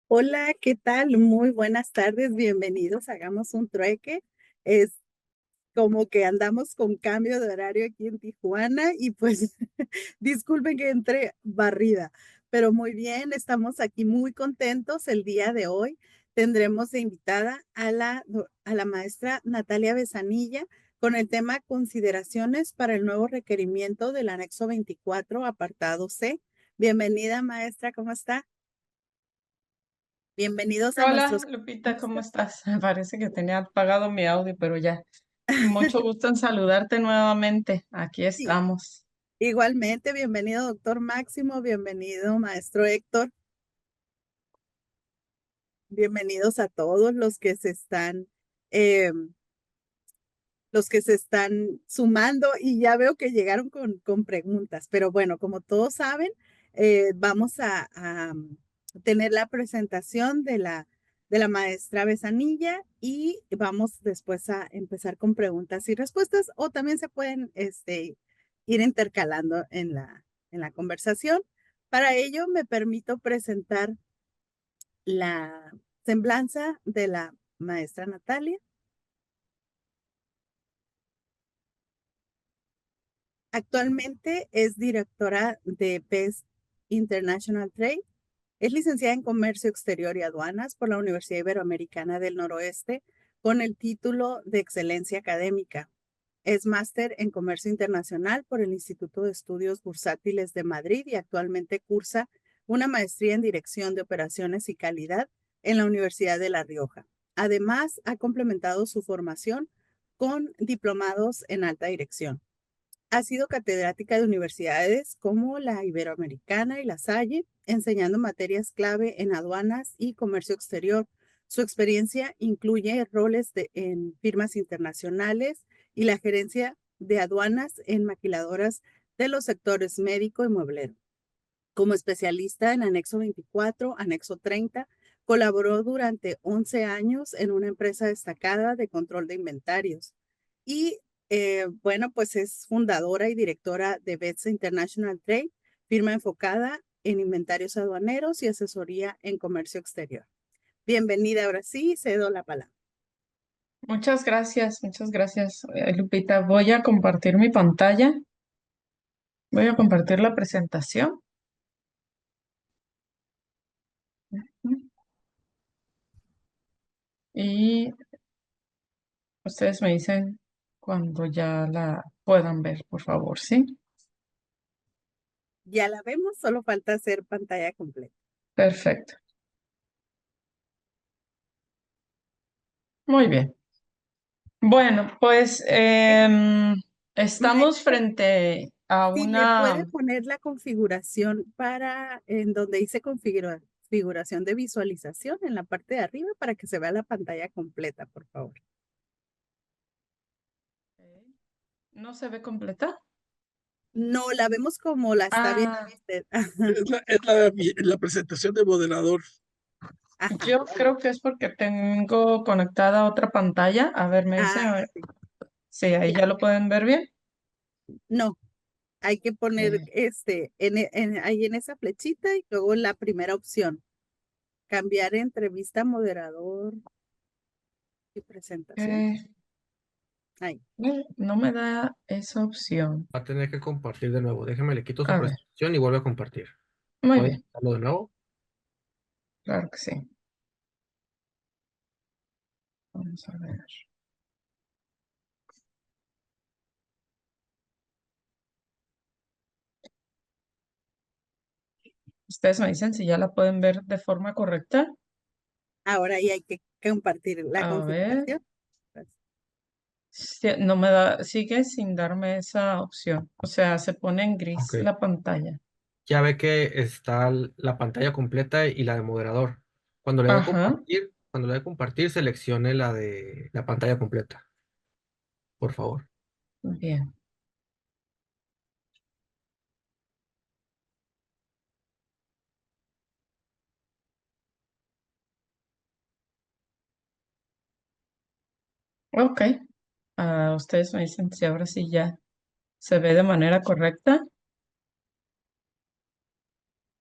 Hola, ¿qué tal? Muy buenas tardes, bienvenidos. Hagamos un trueque. Es como que andamos con cambio de horario aquí en Tijuana y pues disculpen que entre barrida, pero muy bien, estamos aquí muy contentos el día de hoy. Tendremos de invitada a la maestra Natalia Besanilla con el tema consideraciones para el nuevo requerimiento del anexo 24, apartado C. Bienvenida, maestra, ¿cómo está? Bienvenidos a Hola, nuestros... Lupita, ¿cómo estás? Me parece que tenía apagado mi audio, pero ya. Mucho gusto en saludarte nuevamente. Aquí Sí, estamos. igualmente, bienvenido, doctor Máximo, bienvenido, maestro Héctor, bienvenidos a todos eh, los que se están sumando y ya veo que llegaron con preguntas, pero bueno, como todos saben, vamos a tener la presentación de la maestra Besanilla y vamos después a empezar con preguntas y respuestas o también se pueden ir intercalando en la conversación. Para ello, me permito presentar la semblanza de la maestra Natalia. Actualmente es directora de Best International Trade. Es licenciada en Comercio Exterior y Aduanas por la Universidad Iberoamericana del Noroeste con el título de Excelencia Académica. Es máster en Comercio Internacional por el Instituto de Estudios Bursátiles de Madrid y actualmente cursa una maestría en Dirección de Operaciones y Calidad en la Universidad de La Rioja. Además, ha complementado su formación con diplomados en alta dirección. Ha sido catedrática de universidades como la Iberoamericana y la Salle, enseñando materias clave en aduanas y comercio exterior. Su experiencia incluye en firmas internacionales y la gerencia de aduanas en maquiladoras de los sectores médico y mueblero. Como especialista en anexo 24, anexo 30, colaboró durante 11 años en una empresa destacada de control de inventarios. Y bueno, pues es fundadora y directora de Bets International Trade, firma enfocada en inventarios aduaneros y asesoría en comercio exterior. Bienvenida, ahora sí, cedo la palabra. Muchas gracias, Lupita. Voy a compartir mi pantalla. Voy a compartir la presentación. Y ustedes me dicen cuando ya la puedan ver, por favor, ¿sí? Ya la vemos, solo falta hacer pantalla completa. Perfecto. Muy bien. Bueno, pues estamos Maestra, frente a si me una... puede poner la configuración para en donde dice configuración de visualización en la parte de arriba para que se vea la pantalla completa, por favor. ¿No se ve completa? No, la vemos como la está viendo Ah, usted. Es la presentación de moderador. Ajá. yo creo que es porque tengo conectada otra pantalla. A ver, me dice, Ah, a ver. sí, Sí, ahí ya. ya lo pueden ver bien. No, hay que poner Eh, ahí en esa flechita y luego la primera opción, cambiar entrevista, moderador y presentación. eh, Ahí. no me da esa opción. Va a tener que compartir de nuevo. Déjeme, le quito su A ver, presentación y vuelve a compartir. muy ¿Puede bien, intentarlo de nuevo? claro que sí. Vamos a ver. Ustedes me dicen si ya la pueden ver de forma correcta. Ahora ahí hay que compartir la A ver, configuración. no me da, sigue sin darme esa opción. O sea, se pone en Ok. gris la pantalla. Ya ve que está la pantalla completa y la de moderador. Ajá, Cuando le dé compartir, seleccione la de la pantalla completa, por favor. bien. Ok. Ustedes me dicen si ahora sí ya se ve de manera correcta.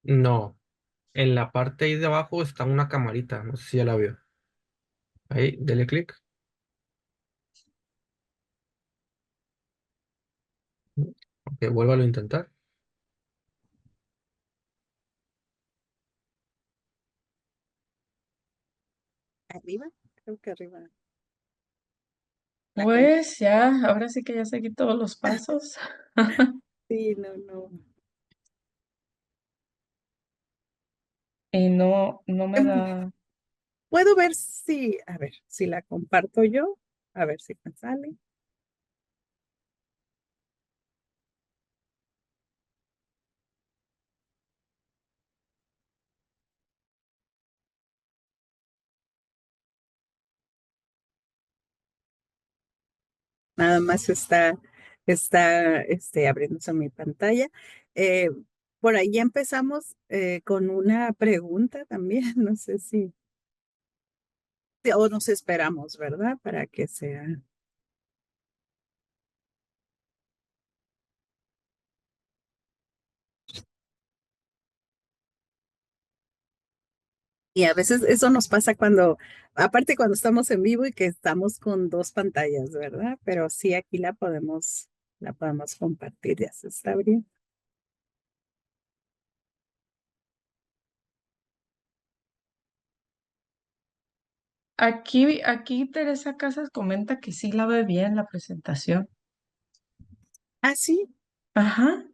No. En la parte ahí de abajo está una camarita, no sé si ya la vio. Ahí, dele clic. Ok, vuélvalo a intentar. Arriba, creo que arriba. La com- Pues ya, ahora sí que ya seguí todos los pasos sí, no, no. y no me Em, da. Puedo ver si, a ver, si la comparto yo, a ver si me sale. Nada más está abriéndose mi pantalla. Eh, por ahí ya empezamos con una pregunta también, no sé si, o nos esperamos, ¿verdad? Para que sea. Y a veces eso nos pasa aparte cuando estamos en vivo y que estamos con dos pantallas, ¿verdad? Pero sí, aquí la podemos compartir, ya se está abriendo. Aquí Teresa Casas comenta que sí la ve bien la presentación. Ah, sí. Ajá.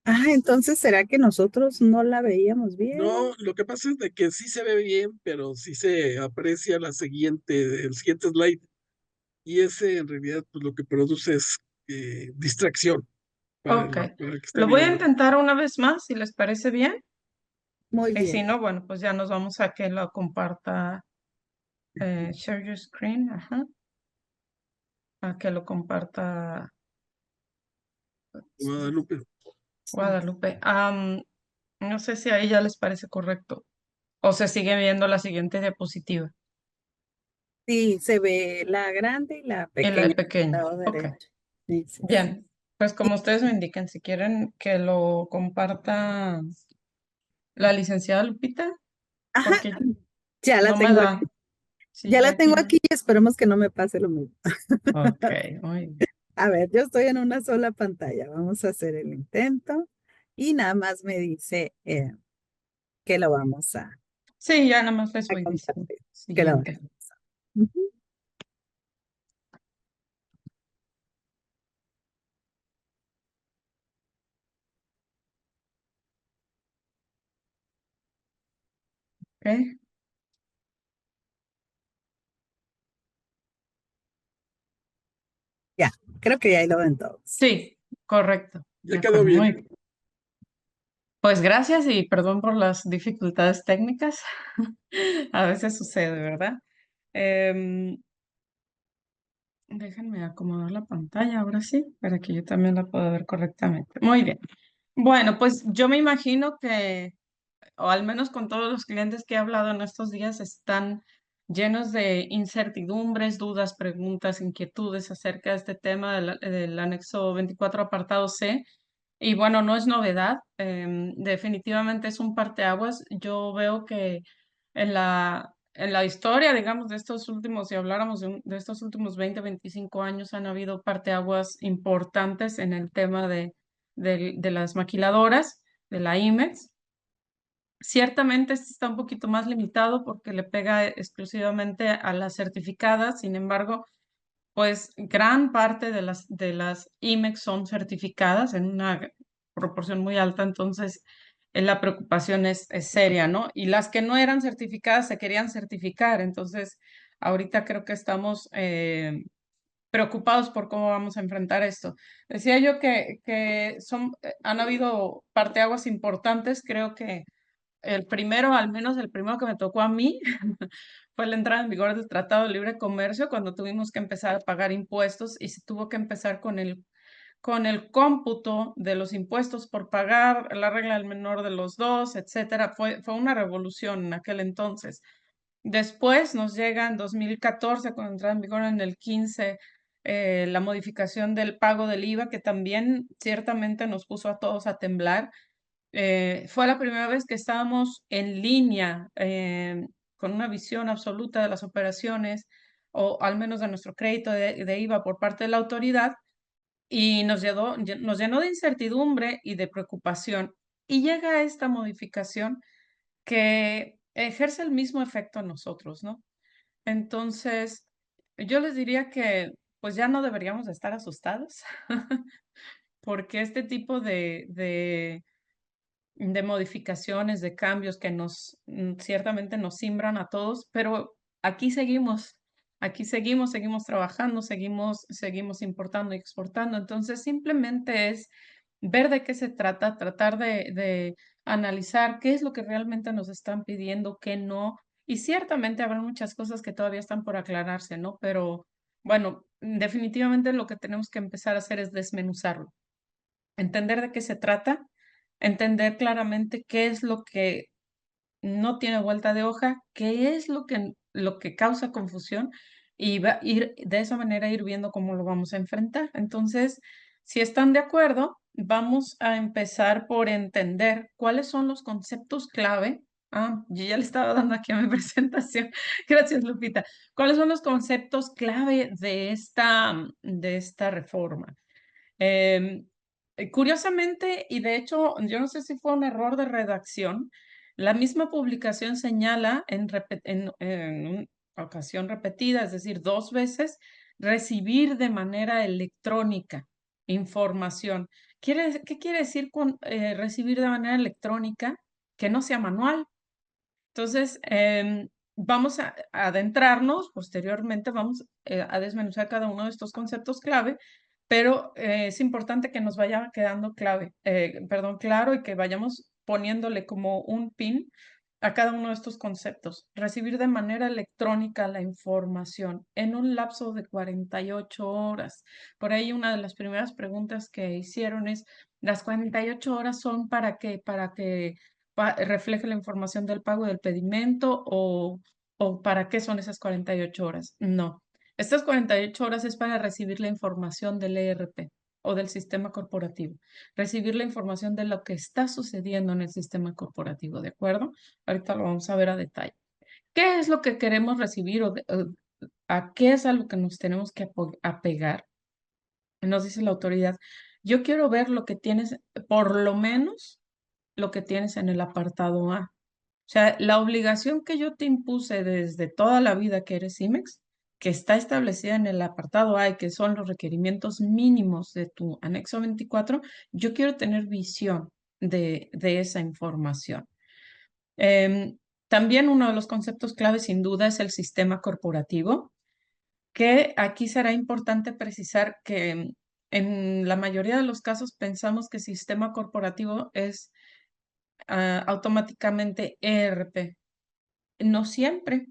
Ah, entonces ¿será que nosotros no la veíamos No, bien? lo que pasa es de que sí se ve bien, pero sí se aprecia el siguiente slide. Y ese en realidad pues lo que produce es distracción Ok. para el que está Lo voy a viendo. intentar una vez más, si les parece bien. Muy Y si bien. no, bueno, pues ya nos vamos a que lo comparta. Share your screen, ajá. A que lo comparta Guadalupe. Sí, Guadalupe. No sé si a ella les parece correcto o se sigue viendo la siguiente diapositiva sí, se ve la grande y la y la de pequeña al pequeño. lado Ok, derecho. Sí, sí, sí. bien. Pues como ustedes me indiquen, si quieren que lo comparta la licenciada Lupita, Ajá, porque ya la no me tengo aquí. da. Sí, Ya ya la aquí tengo no. aquí y esperemos que no me pase lo mismo. Ok, muy bien. A ver, yo estoy en una sola pantalla. Vamos a hacer el intento y nada más me dice que lo vamos Sí, ya nada más les a voy diciendo. compartir. Que lo Siguiente. vamos a- Ujú. Ok. Ya, creo que ya ahí lo ven todos. Sí, correcto. De Ya quedó acuerdo, muy bien. bien. Pues gracias y perdón por las dificultades técnicas. A veces sucede, ¿verdad? Em, Déjenme acomodar la pantalla ahora sí, para que yo también la pueda ver correctamente. Muy bien. Bueno, pues yo me imagino que, o al menos con todos los clientes que he hablado en estos días, están llenos de incertidumbres, dudas, preguntas, inquietudes acerca de este tema del anexo 24 apartado C. Y bueno, no es novedad, definitivamente es un parteaguas. Yo veo que en la historia, digamos, de estos últimos, si habláramos de estos últimos 20, 25 años, han habido parteaguas importantes en el tema de las maquiladoras, de la IMEX. Ciertamente este está un poquito más limitado porque le pega exclusivamente a las certificadas, sin embargo, pues gran parte de las IMEX son certificadas en una proporción muy alta, entonces la preocupación es seria, ¿no? Y las que no eran certificadas se querían certificar, entonces ahorita creo que estamos preocupados por cómo vamos a enfrentar esto. Decía yo que han habido parteaguas importantes, creo que el primero, al menos el primero que me tocó a mí, fue la entrada en vigor del Tratado de Libre Comercio, cuando tuvimos que empezar a pagar impuestos y se tuvo que empezar con el cómputo de los impuestos por pagar, la regla del menor de los dos, etcétera. Fue una revolución en aquel entonces. Después nos llega en 2014, cuando entraba en vigor en el 15, la modificación del pago del IVA, que también ciertamente nos puso a todos a temblar. fue la primera vez que estábamos en línea con una visión absoluta de las operaciones, o al menos de nuestro crédito de IVA por parte de la autoridad, y nos llenó de incertidumbre y de preocupación. Y llega esta modificación que ejerce el mismo efecto en nosotros, ¿no? Entonces, yo les diría que pues ya no deberíamos de estar asustados, porque este tipo de modificaciones, de cambios que ciertamente nos simbran a todos, pero aquí seguimos trabajando, seguimos importando y exportando. Entonces, simplemente es ver de qué se trata, tratar de analizar qué es lo que realmente nos están pidiendo, qué no. Y ciertamente habrá muchas cosas que todavía están por aclararse, ¿no? Pero bueno, definitivamente lo que tenemos que empezar a hacer es desmenuzarlo, entender de qué se trata, entender claramente qué es lo que no tiene vuelta de hoja, qué es lo que causa confusión, y ir de esa manera ir viendo cómo lo vamos a enfrentar. Entonces, si están de acuerdo, vamos a empezar por entender cuáles son los conceptos clave. Yo ya le estaba dando aquí a mi presentación. Gracias, Lupita. ¿Cuáles son los conceptos clave de esta reforma? Em, Curiosamente, y de hecho, yo no sé si fue un error de redacción, la misma publicación señala en una ocasión repetida, es decir, 2 veces, recibir de manera electrónica información. ¿Qué quiere decir con recibir de manera electrónica? Que no sea manual. Entonces, vamos a adentrarnos, posteriormente vamos a desmenuzar cada uno de estos conceptos clave, pero es importante que nos vaya quedando claro, y que vayamos poniéndole como un pin a cada uno de estos conceptos. Recibir de manera electrónica la información en un lapso de 48 horas. Por ahí una de las primeras preguntas que hicieron es, ¿las 48 horas son para qué? ¿Para que refleje la información del pago del pedimento, o para qué son esas 48 horas? No. Estas 48 horas es para recibir la información del ERP o del sistema corporativo, recibir la información de lo que está sucediendo en el sistema corporativo, ¿de acuerdo? Ahorita lo vamos a ver a detalle. ¿Qué es lo que queremos recibir, o a qué es a lo que nos tenemos que apegar? Nos dice la autoridad, yo quiero ver lo que tienes, por lo menos lo que tienes en el apartado A. O sea, la obligación que yo te impuse desde toda la vida que eres IMEX, que está establecida en el apartado A y que son los requerimientos mínimos de tu anexo 24, yo quiero tener visión de esa información. También uno de los conceptos clave, sin duda, es el sistema corporativo, que aquí será importante precisar que en la mayoría de los casos pensamos que sistema corporativo es automáticamente ERP. No siempre.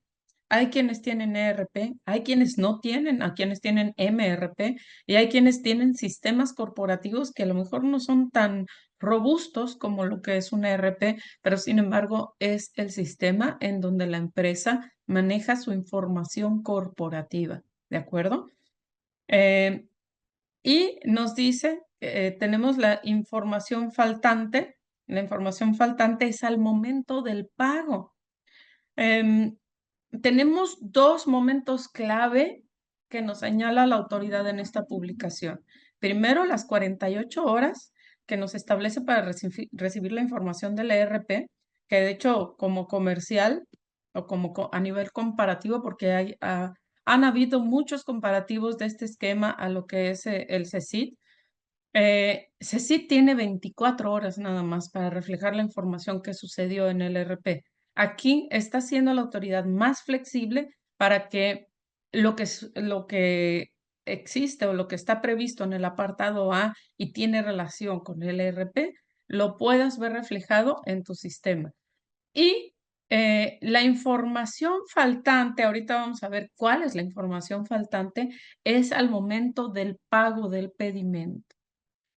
Hay quienes tienen ERP, hay quienes no tienen, a quienes tienen MRP, y hay quienes tienen sistemas corporativos que a lo mejor no son tan robustos como lo que es un ERP, pero sin embargo es el sistema en donde la empresa maneja su información corporativa, ¿de acuerdo? Y nos dice, tenemos la información faltante. La información faltante es al momento del pago. Tenemos 2 momentos clave que nos señala la autoridad en esta publicación. Primero, las 48 horas que nos establece para recibir la información del ERP, que de hecho como comercial o como a nivel comparativo, porque han habido muchos comparativos de este esquema a lo que es el CECIT. CECIT tiene 24 horas nada más para reflejar la información que sucedió en el ERP. Aquí está siendo la autoridad más flexible para que lo que existe o lo que está previsto en el apartado A y tiene relación con el ERP, lo puedas ver reflejado en tu sistema. Y la información faltante, ahorita vamos a ver cuál es la información faltante, es al momento del pago del pedimento.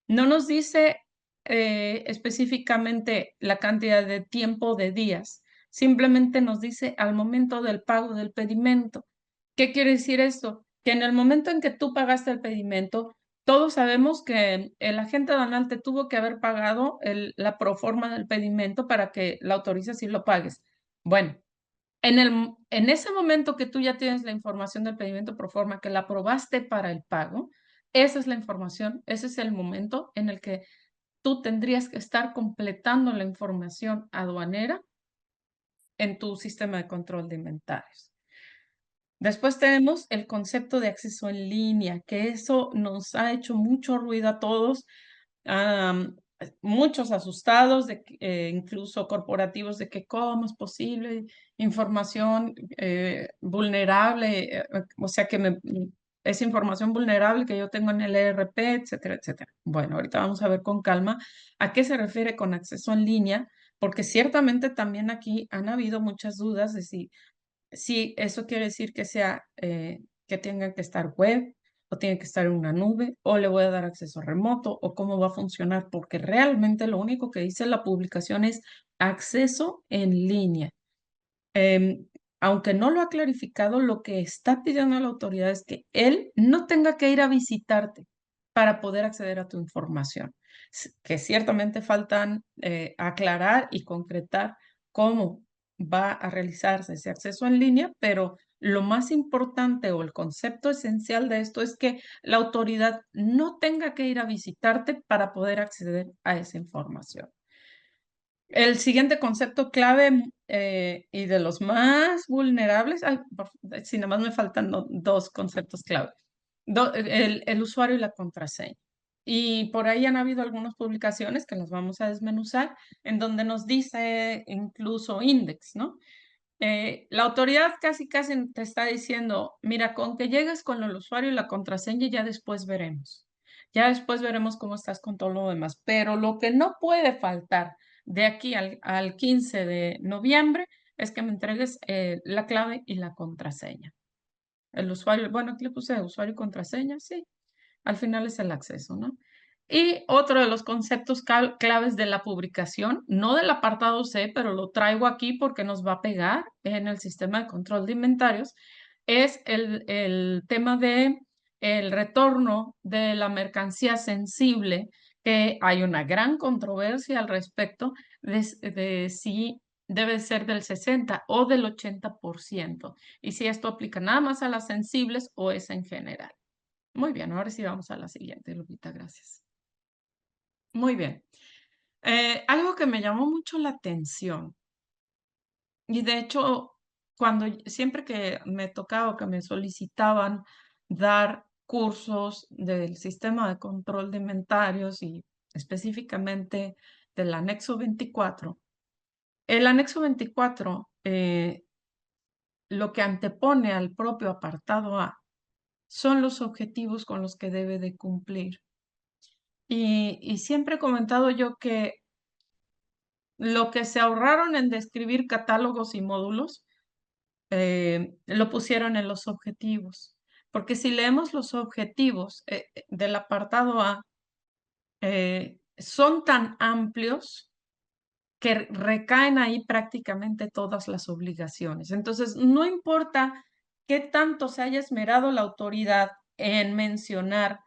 No nos dice específicamente la cantidad de tiempo de días, simplemente nos dice al momento del pago del pedimento. ¿Qué quiere decir esto? Que en el momento en que tú pagaste el pedimento, Todos sabemos que el agente aduanal te tuvo que haber pagado la proforma del pedimento para que la autorices y lo pagues. Bueno, en ese momento que tú ya tienes la información del pedimento proforma, que la aprobaste para el pago, esa es la información, ese es el momento en el que tú tendrías que estar completando la información aduanera en tu sistema de control de inventarios. Después tenemos el concepto de acceso en línea, que eso nos ha hecho mucho ruido a todos, muchos asustados, incluso corporativos, de que cómo es posible información vulnerable, o sea que es información vulnerable que yo tengo en el ERP, etcétera, etcétera. Bueno, ahorita vamos a ver con calma a qué se refiere con acceso en línea, porque ciertamente también aquí han habido muchas dudas de si eso quiere decir que que tenga que estar web, o tiene que estar en una nube, o le voy a dar acceso remoto, o cómo va a funcionar, porque realmente lo único que dice la publicación es acceso en línea. Em, Aunque no lo ha clarificado, lo que está pidiendo la autoridad es que él no tenga que ir a visitarte para poder acceder a tu información. Que ciertamente faltan aclarar y concretar cómo va a realizarse ese acceso en línea, pero lo más importante o el concepto esencial de esto es que la autoridad no tenga que ir a visitarte para poder acceder a esa información. El siguiente concepto clave y de los más vulnerables, si nada más me faltan dos conceptos clave, el usuario y la contraseña. Y por ahí han habido algunas publicaciones que las vamos a desmenuzar, en donde nos dice incluso Index, ¿no? La autoridad casi te está diciendo, mira, con que llegues con el usuario y la contraseña, ya después veremos. Ya después veremos cómo estás con todo lo demás. Pero lo que no puede faltar de aquí al 15 de noviembre es que me entregues la clave y la contraseña. El usuario, bueno, aquí le puse usuario y contraseña, sí. Al final es el acceso, ¿no? Y otro de los conceptos claves de la publicación, no del apartado C, pero lo traigo aquí porque nos va a pegar en el sistema de control de inventarios, es el tema de el retorno de la mercancía sensible, que hay una gran controversia al respecto de si debe ser del 60 o del 80%, y si esto aplica nada más a las sensibles o es en general. Muy bien, ahora sí vamos a la siguiente, Lupita, gracias. Muy bien. Algo que me llamó mucho la atención, y de hecho, siempre que me tocaba o que me solicitaban dar cursos del sistema de control de inventarios y específicamente del anexo 24, el anexo 24 lo que antepone al propio apartado A son los objetivos con los que debe de cumplir. Y siempre he comentado yo que lo que se ahorraron en describir catálogos y módulos, lo pusieron en los objetivos. Porque si leemos los objetivos del apartado A, son tan amplios que recaen ahí prácticamente todas las obligaciones. Entonces, no importa qué tanto se haya esmerado la autoridad en mencionar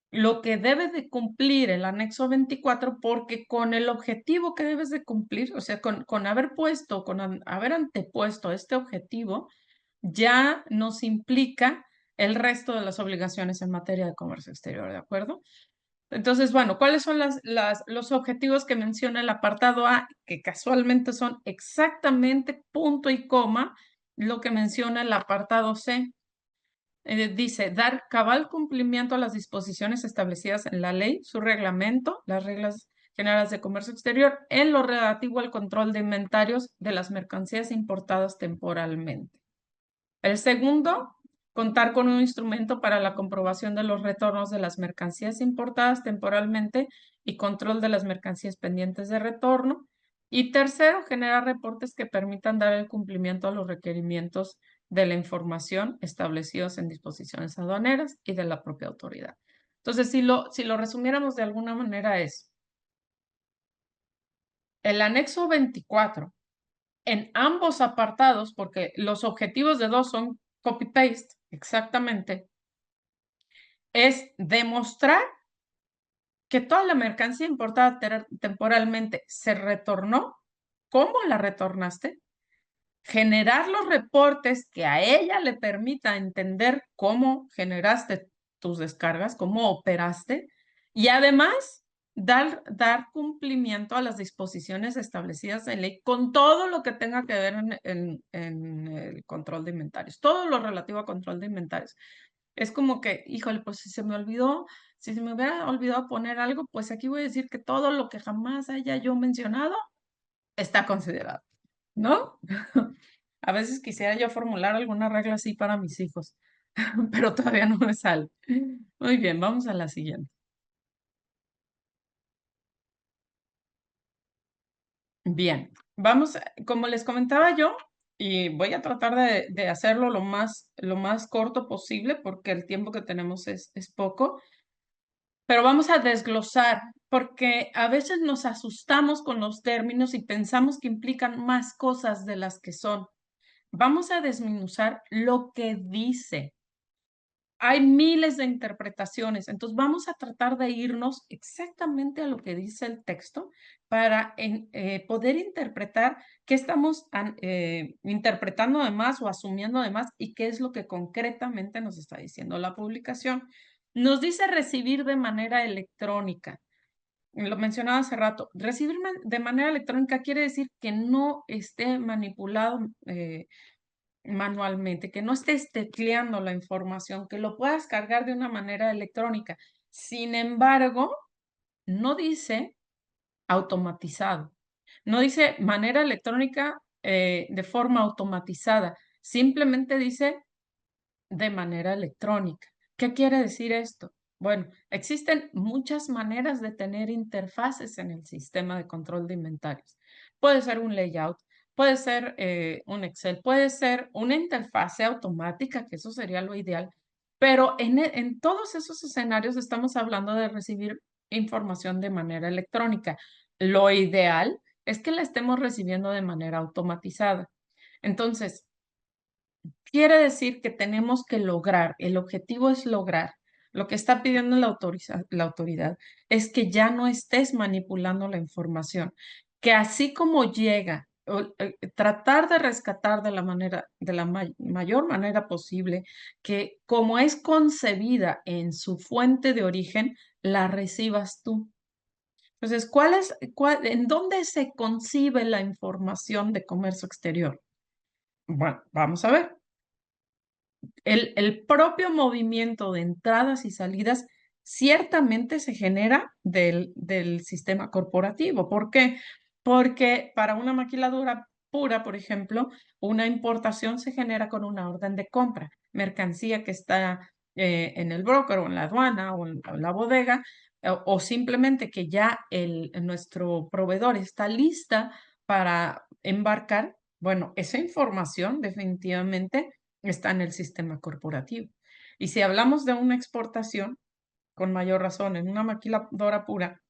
lo que debe de cumplir el anexo 24, porque con el objetivo que debes de cumplir, o sea, con haber puesto, haber antepuesto este objetivo, ya nos implica el resto de las obligaciones en materia de comercio exterior, ¿de acuerdo? Entonces, bueno, ¿cuáles son los objetivos que menciona el apartado A? Que casualmente son exactamente punto y coma lo que menciona el apartado C. Dice, dar cabal cumplimiento a las disposiciones establecidas en la ley, su reglamento, las reglas generales de comercio exterior, en lo relativo al control de inventarios de las mercancías importadas temporalmente. El segundo, contar con un instrumento para la comprobación de los retornos de las mercancías importadas temporalmente y control de las mercancías pendientes de retorno. Y tercero, generar reportes que permitan dar el cumplimiento a los requerimientos de la información establecidos en disposiciones aduaneras y de la propia autoridad. Entonces, si lo resumiéramos de alguna manera es, el anexo 24, en ambos apartados, porque los objetivos de dos son copy-paste, exactamente, es demostrar que toda la mercancía importada temporalmente se retornó, cómo la retornaste, generar los reportes que a ella le permita entender cómo generaste tus descargas, cómo operaste, y además dar cumplimiento a las disposiciones establecidas en ley con todo lo que tenga que ver en el control de inventarios, todo lo relativo a control de inventarios. Es como que, híjole, pues si se me hubiera olvidado poner algo, pues aquí voy a decir que todo lo que jamás haya yo mencionado está considerado, ¿no? A veces quisiera yo formular alguna regla así para mis hijos, pero todavía no me sale. Muy bien, vamos a la siguiente. Bien, como les comentaba yo, y voy a tratar de hacerlo lo más corto posible porque el tiempo que tenemos es poco, pero vamos a desglosar porque a veces nos asustamos con los términos y pensamos que implican más cosas de las que son. Vamos a desmenuzar lo que dice. Hay miles de interpretaciones, entonces vamos a tratar de irnos exactamente a lo que dice el texto para poder interpretar qué estamos interpretando de más o asumiendo de más y qué es lo que concretamente nos está diciendo la publicación. Nos dice recibir de manera electrónica. Lo mencionaba hace rato. Recibir de manera electrónica quiere decir que no esté manipulado manualmente, que no estés tecleando la información, que lo puedas cargar de una manera electrónica. Sin embargo, no dice automatizado, no dice manera electrónica de forma automatizada, simplemente dice de manera electrónica. ¿Qué quiere decir esto? Bueno, existen muchas maneras de tener interfaces en el sistema de control de inventarios. Puede ser un layout, puede ser un Excel, puede ser una interfase automática, que eso sería lo ideal, pero en todos esos escenarios estamos hablando de recibir información de manera electrónica. Lo ideal es que la estemos recibiendo de manera automatizada. Entonces, quiere decir que tenemos que lograr, el objetivo es lograr. Lo que está pidiendo la autoridad es que ya no estés manipulando la información, que así como llega, tratar de rescatar de la mayor manera posible, que como es concebida en su fuente de origen, la recibas tú. Entonces, ¿en dónde se concibe la información de comercio exterior? Bueno, vamos a ver. El propio movimiento de entradas y salidas ciertamente se genera del sistema corporativo. ¿Por qué? Porque para una maquiladora pura, por ejemplo, una importación se genera con una orden de compra, mercancía que está en el broker o en la aduana o en la bodega, o simplemente que ya nuestro proveedor está lista para embarcar. Bueno, esa información definitivamente está en el sistema corporativo. Y si hablamos de una exportación, con mayor razón, en una maquiladora pura,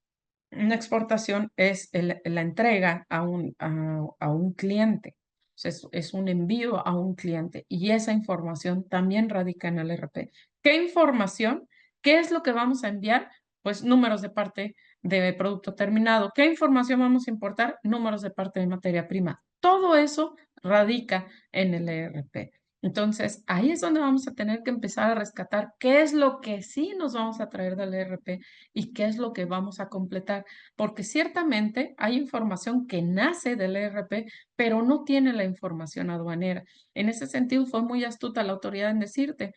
una exportación es la entrega a un cliente. O sea, es un envío a un cliente y esa información también radica en el RP. ¿Qué información? ¿Qué es lo que vamos a enviar? Pues números de parte de producto terminado. ¿Qué información vamos a importar? Números de parte de materia prima. Todo eso radica en el ERP. Entonces, ahí es donde vamos a tener que empezar a rescatar qué es lo que sí nos vamos a traer del ERP y qué es lo que vamos a completar, porque ciertamente hay información que nace del ERP, pero no tiene la información aduanera. En ese sentido, fue muy astuta la autoridad en decirte,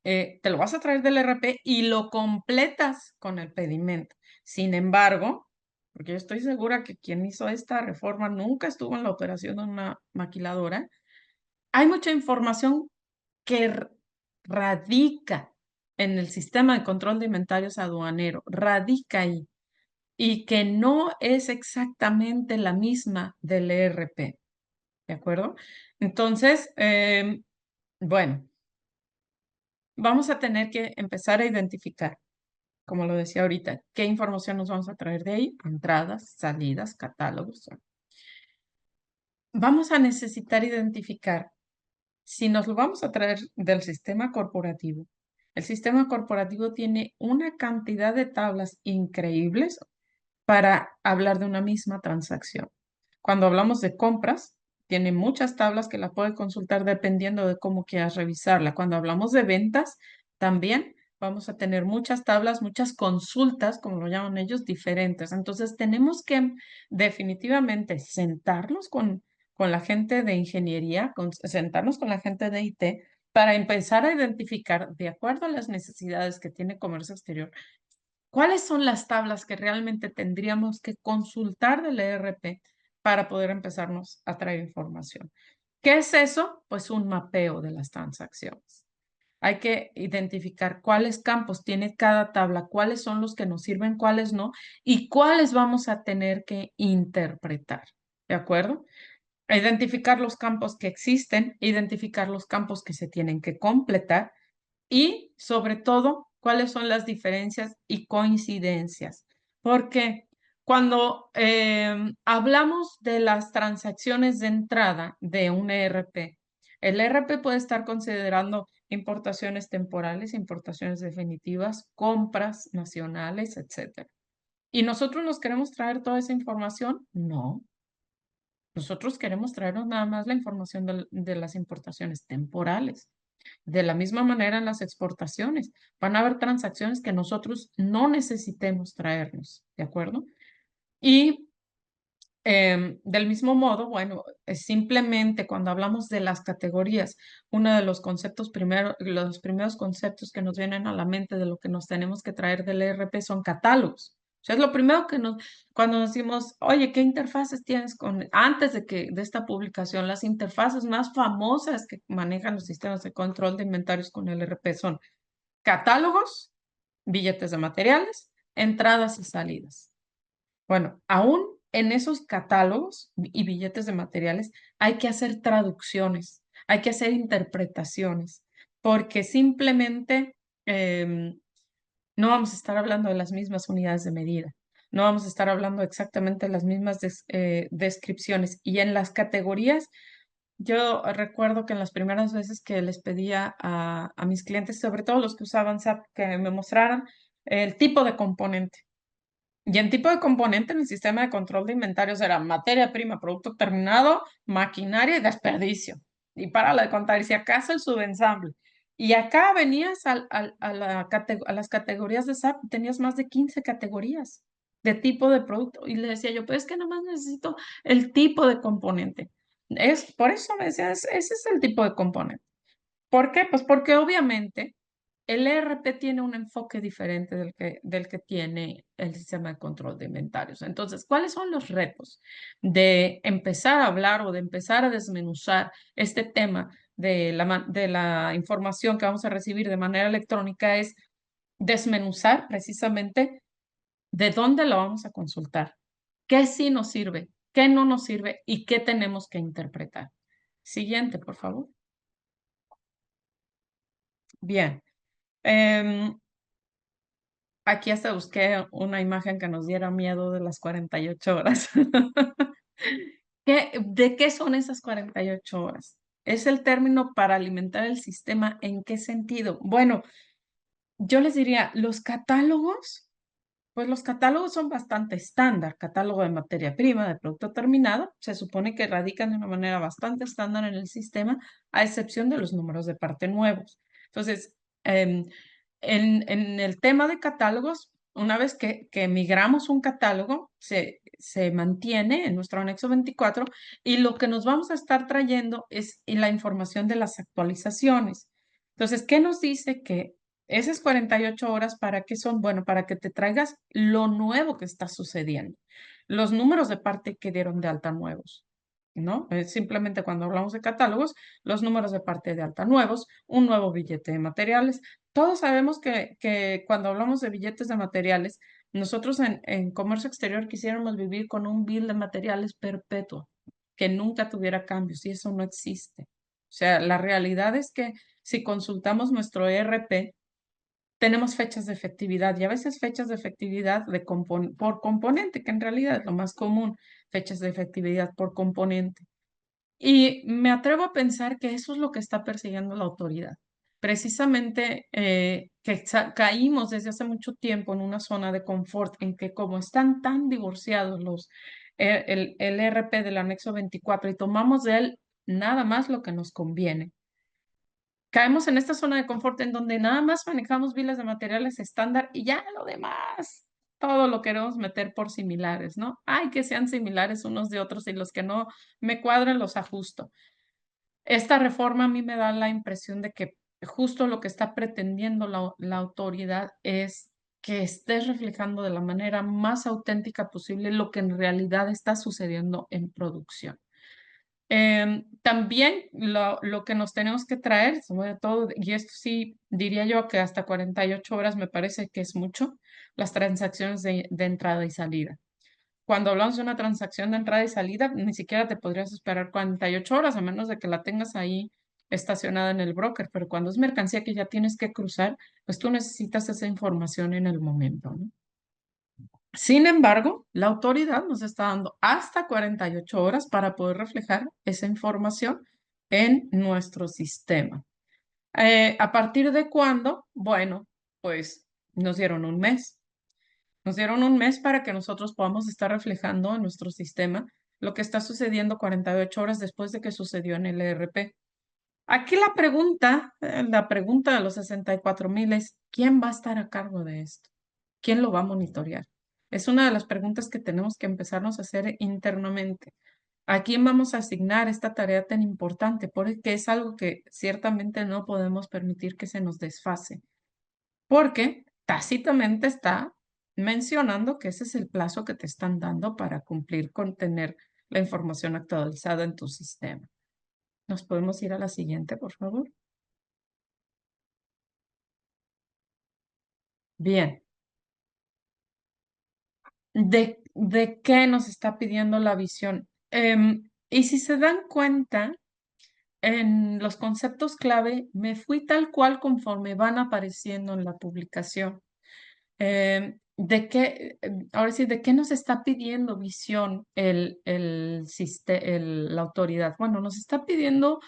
te lo vas a traer del ERP y lo completas con el pedimento. Sin embargo, porque yo estoy segura que quien hizo esta reforma nunca estuvo en la operación de una maquiladora, hay mucha información que radica en el sistema de control de inventarios aduanero, radica ahí, y que no es exactamente la misma del ERP, ¿de acuerdo? Entonces, bueno, vamos a tener que empezar a identificar, como lo decía ahorita, qué información nos vamos a traer de ahí, entradas, salidas, catálogos. Vamos a necesitar identificar si nos lo vamos a traer del sistema corporativo, El sistema corporativo tiene una cantidad de tablas increíbles para hablar de una misma transacción. Cuando hablamos de compras, tiene muchas tablas que la puede consultar dependiendo de cómo quieras revisarla. Cuando hablamos de ventas, también vamos a tener muchas tablas, muchas consultas, como lo llaman ellos, diferentes. Entonces, tenemos que definitivamente sentarnos con la gente de ingeniería, sentarnos con la gente de IT para empezar a identificar, de acuerdo a las necesidades que tiene comercio exterior, ¿cuáles son las tablas que realmente tendríamos que consultar del ERP para poder empezarnos a traer información? ¿Qué es eso? Pues un mapeo de las transacciones. Hay que identificar cuáles campos tiene cada tabla, cuáles son los que nos sirven, cuáles no, y cuáles vamos a tener que interpretar. ¿De acuerdo? Identificar los campos que existen, identificar los campos que se tienen que completar y sobre todo, cuáles son las diferencias y coincidencias. Porque cuando hablamos de las transacciones de entrada de un ERP, el ERP puede estar considerando importaciones temporales, importaciones definitivas, compras nacionales, etc. ¿Y nosotros nos queremos traer toda esa información? No. Nosotros queremos traernos nada más la información de las importaciones temporales. De la misma manera en las exportaciones, van a haber transacciones que nosotros no necesitemos traernos, ¿de acuerdo? Y del mismo modo, bueno, simplemente cuando hablamos de las categorías, uno de los conceptos los primeros conceptos que nos vienen a la mente de lo que nos tenemos que traer del ERP son catálogos. O sea, es lo primero que cuando nos decimos, oye, ¿qué interfaces tienes antes de esta publicación, las interfaces más famosas que manejan los sistemas de control de inventarios con el ERP son catálogos, billetes de materiales, entradas y salidas. Bueno, aún en esos catálogos y billetes de materiales hay que hacer traducciones, hay que hacer interpretaciones, porque simplemente no vamos a estar hablando de las mismas unidades de medida, no vamos a estar hablando exactamente de las mismas descripciones. Y en las categorías, yo recuerdo que en las primeras veces que les pedía a mis clientes, sobre todo los que usaban SAP, que me mostraran el tipo de componente. Y en tipo de componente en el sistema de control de inventarios era materia prima, producto terminado, maquinaria y desperdicio. Y para de contar, y si acaso el subensamble. Y acá venías a las categorías de SAP, tenías más de 15 categorías de tipo de producto. Y le decía yo, pues es que nada más necesito el tipo de componente. Por eso me decía, ese es el tipo de componente. ¿Por qué? Pues porque obviamente el ERP tiene un enfoque diferente del que tiene el sistema de control de inventarios. Entonces, ¿cuáles son los retos de empezar a hablar o de empezar a desmenuzar este tema de la información que vamos a recibir de manera electrónica? Es desmenuzar precisamente de dónde lo vamos a consultar, qué sí nos sirve, qué no nos sirve y qué tenemos que interpretar. Siguiente, por favor. Bien. Aquí hasta busqué una imagen que nos diera miedo de las 48 horas. ¿De qué son esas 48 horas? ¿Es el término para alimentar el sistema? ¿En qué sentido? Bueno, yo les diría, los catálogos, pues los catálogos son bastante estándar. Catálogo de materia prima, de producto terminado, se supone que radican de una manera bastante estándar en el sistema, a excepción de los números de parte nuevos. Entonces, en el tema de catálogos, una vez que migramos un catálogo, se mantiene en nuestro anexo 24 y lo que nos vamos a estar trayendo es la información de las actualizaciones. Entonces, ¿qué nos dice? Que esas 48 horas, ¿para qué son? Bueno, para que te traigas lo nuevo que está sucediendo. Los números de parte que dieron de alta nuevos, ¿no? Simplemente cuando hablamos de catálogos, los números de parte de alta nuevos, un nuevo billete de materiales. Todos sabemos que cuando hablamos de billetes de materiales, nosotros en comercio exterior quisiéramos vivir con un bill de materiales perpetuo, que nunca tuviera cambios, y eso no existe. O sea, la realidad es que si consultamos nuestro ERP, tenemos fechas de efectividad y a veces fechas de efectividad por componente, que en realidad es lo más común, fechas de efectividad por componente. Y me atrevo a pensar que eso es lo que está persiguiendo la autoridad. precisamente que caímos desde hace mucho tiempo en una zona de confort en que como están tan divorciados el ERP del anexo 24 y tomamos de él nada más lo que nos conviene. Caemos en esta zona de confort en donde nada más manejamos biles de materiales estándar y ya lo demás, todo lo queremos meter por similares, ¿no? Ay, que sean similares unos de otros y los que no me cuadran los ajusto. Esta reforma a mí me da la impresión de que justo lo que está pretendiendo la autoridad es que estés reflejando de la manera más auténtica posible lo que en realidad está sucediendo en producción. También lo que nos tenemos que traer, sobre todo, y esto sí diría yo que hasta 48 horas me parece que es mucho, las transacciones de entrada y salida. Cuando hablamos de una transacción de entrada y salida, ni siquiera te podrías esperar 48 horas, a menos de que la tengas ahí estacionada en el broker, pero cuando es mercancía que ya tienes que cruzar, pues tú necesitas esa información en el momento, ¿no? Sin embargo, la autoridad nos está dando hasta 48 horas para poder reflejar esa información en nuestro sistema. ¿A partir de cuándo? Bueno, pues nos dieron un mes. Nos dieron un mes para que nosotros podamos estar reflejando en nuestro sistema lo que está sucediendo 48 horas después de que sucedió en el ERP. Aquí la pregunta de los 64,000 es, ¿quién va a estar a cargo de esto? ¿Quién lo va a monitorear? Es una de las preguntas que tenemos que empezarnos a hacer internamente. ¿A quién vamos a asignar esta tarea tan importante? Porque es algo que ciertamente no podemos permitir que se nos desfase. Porque tácitamente está mencionando que ese es el plazo que te están dando para cumplir con tener la información actualizada en tu sistema. ¿Nos podemos ir a la siguiente, por favor? Bien. ¿De qué nos está pidiendo la visión? Y si se dan cuenta, en los conceptos clave me fui tal cual conforme van apareciendo en la publicación. Ahora sí, ¿de qué nos está pidiendo visión la autoridad? Bueno, nos está pidiendo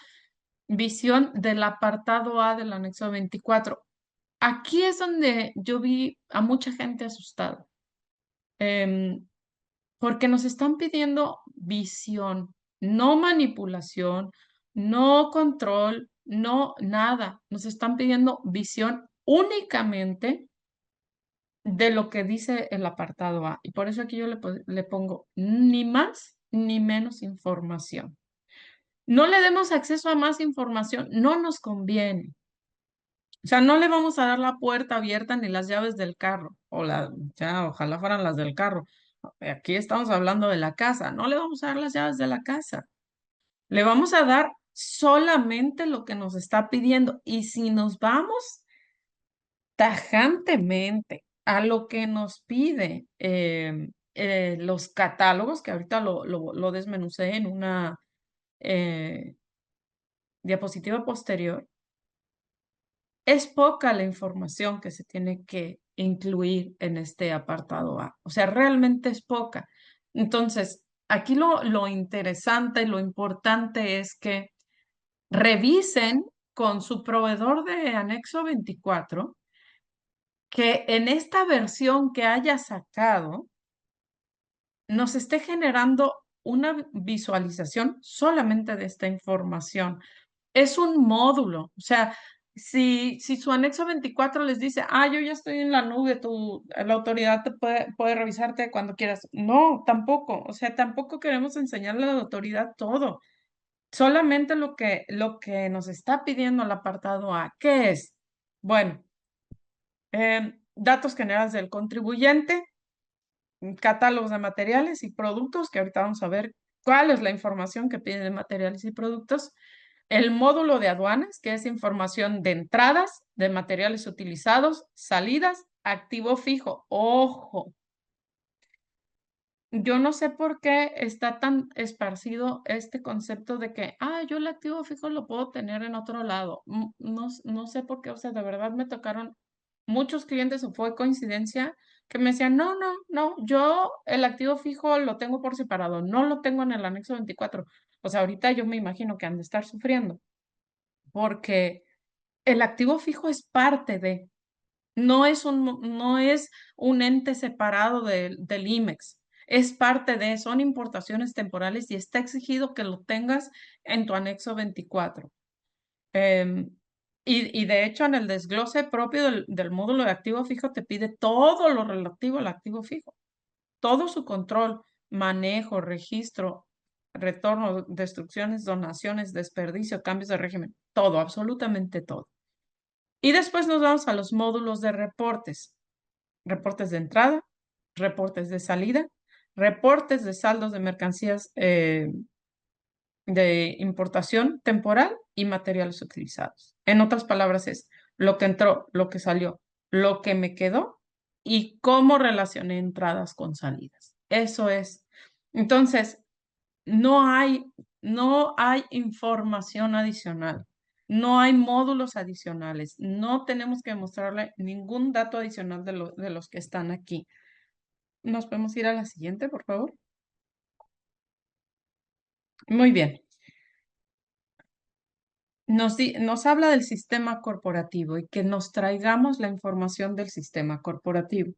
visión del apartado A del anexo 24. Aquí es donde yo vi a mucha gente asustada, porque nos están pidiendo visión, no manipulación, no control, no nada. Nos están pidiendo visión únicamente de lo que dice el apartado A. Y por eso aquí yo le pongo ni más ni menos información. No le demos acceso a más información, no nos conviene. O sea, no le vamos a dar la puerta abierta ni las llaves del carro, ojalá fueran las del carro. Aquí estamos hablando de la casa, no le vamos a dar las llaves de la casa. Le vamos a dar solamente lo que nos está pidiendo. Y si nos vamos tajantemente a lo que nos pide los catálogos, que ahorita lo desmenucé en una diapositiva posterior, es poca la información que se tiene que incluir en este apartado A. O sea, realmente es poca. Entonces, aquí lo interesante y lo importante es que revisen con su proveedor de anexo 24 que en esta versión que haya sacado nos esté generando una visualización solamente de esta información. Es un módulo, o sea, si su anexo 24 les dice, yo ya estoy en la nube, la autoridad te puede revisarte cuando quieras. No, tampoco, o sea, tampoco queremos enseñarle a la autoridad todo. Solamente lo que nos está pidiendo el apartado A. ¿Qué es? Bueno, datos generales del contribuyente, catálogos de materiales y productos, que ahorita vamos a ver cuál es la información que pide de materiales y productos. El módulo de aduanas, que es información de entradas, de materiales utilizados, salidas, activo fijo. Ojo, yo no sé por qué está tan esparcido este concepto de que, yo el activo fijo lo puedo tener en otro lado. No sé por qué, o sea, de verdad me tocaron muchos clientes o fue coincidencia que me decían, no, yo el activo fijo lo tengo por separado, no lo tengo en el anexo 24. O sea, ahorita yo me imagino que han de estar sufriendo porque El activo fijo es parte de, no es un ente separado del IMEX. Es parte de, son importaciones temporales y está exigido que lo tengas en tu anexo 24. Y de hecho, en el desglose propio del módulo de activo fijo te pide todo lo relativo al activo fijo. Todo su control, manejo, registro, retorno, destrucciones, donaciones, desperdicio, cambios de régimen. Todo, absolutamente todo. Y después nos vamos a los módulos de reportes. Reportes de entrada, reportes de salida, reportes de saldos de mercancías de importación temporal y materiales utilizados. En otras palabras es lo que entró, lo que salió, lo que me quedó y cómo relacioné entradas con salidas. Eso es. Entonces, no hay, no hay información adicional, no hay módulos adicionales, no tenemos que mostrarle ningún dato adicional de los que están aquí. ¿Nos podemos ir a la siguiente, por favor? Muy bien. Nos habla del sistema corporativo y que nos traigamos la información del sistema corporativo.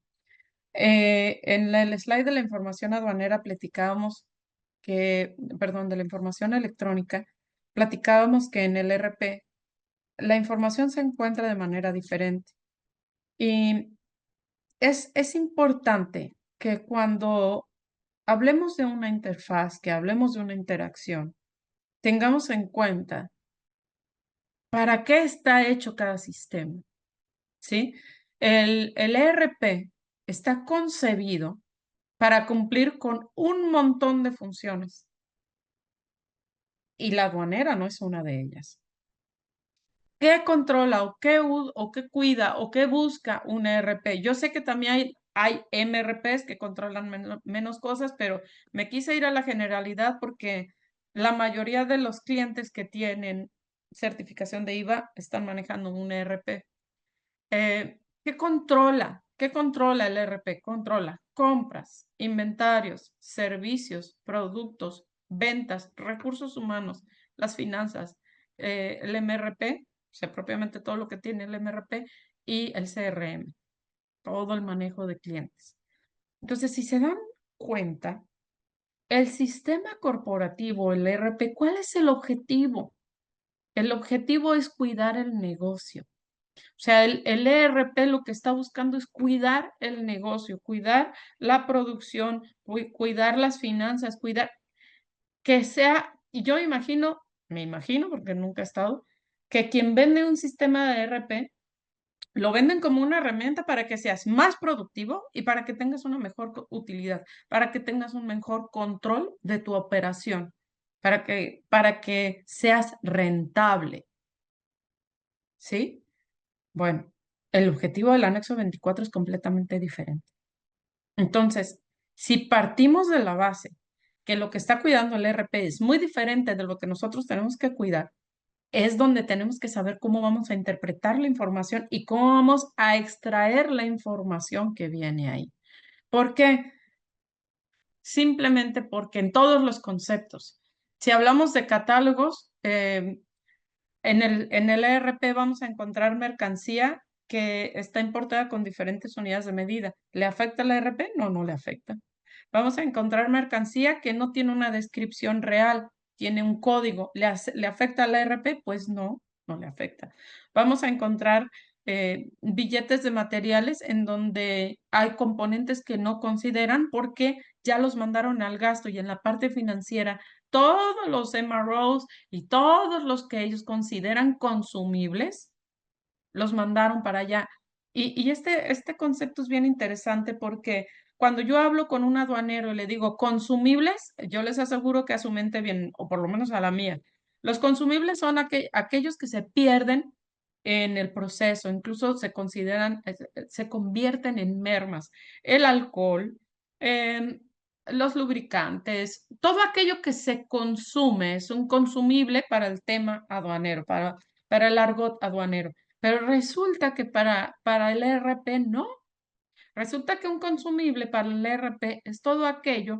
En el slide de la información aduanera platicábamos de la información electrónica, platicábamos que en el RP la información se encuentra de manera diferente. Y es importante que cuando hablemos de una interfaz, que hablemos de una interacción, tengamos en cuenta para qué está hecho cada sistema, ¿sí? El ERP está concebido para cumplir con un montón de funciones y la aduanera no es una de ellas. ¿Qué controla o qué cuida o qué busca un ERP? Yo sé que también hay MRPs que controlan menos cosas, pero me quise ir a la generalidad porque la mayoría de los clientes que tienen certificación de IVA están manejando un ERP. ¿Qué controla? ¿Qué controla el ERP? Controla compras, inventarios, servicios, productos, ventas, recursos humanos, las finanzas, el MRP, o sea, propiamente todo lo que tiene el MRP y el CRM, todo el manejo de clientes. Entonces, si se dan cuenta, el sistema corporativo, el ERP, ¿cuál es el objetivo? El objetivo es cuidar el negocio. O sea, el ERP lo que está buscando es cuidar el negocio, cuidar la producción, cuidar las finanzas, cuidar que sea, y yo me imagino, porque nunca he estado, que quien vende un sistema de ERP lo venden como una herramienta para que seas más productivo y para que tengas una mejor utilidad, para que tengas un mejor control de tu operación, para que seas rentable. ¿Sí? Bueno, el objetivo del anexo 24 es completamente diferente. Entonces, si partimos de la base que lo que está cuidando el ERP es muy diferente de lo que nosotros tenemos que cuidar, es donde tenemos que saber cómo vamos a interpretar la información y cómo vamos a extraer la información que viene ahí. ¿Por qué? Simplemente porque en todos los conceptos, si hablamos de catálogos, en el ERP vamos a encontrar mercancía que está importada con diferentes unidades de medida. ¿Le afecta al ERP? No, no le afecta. Vamos a encontrar mercancía que no tiene una descripción real, tiene un código. ¿Le afecta al ERP? Pues no, no le afecta. Vamos a encontrar billetes de materiales en donde hay componentes que no consideran porque ya los mandaron al gasto y en la parte financiera todos los MROs y todos los que ellos consideran consumibles, los mandaron para allá. Y este concepto es bien interesante porque cuando yo hablo con un aduanero y le digo consumibles, yo les aseguro que a su mente bien, o por lo menos a la mía, los consumibles son aquellos que se pierden en el proceso, incluso se convierten en mermas. El alcohol, los lubricantes, todo aquello que se consume es un consumible para el tema aduanero, para el argot aduanero. Pero resulta que para el ERP no. Resulta que un consumible para el ERP es todo aquello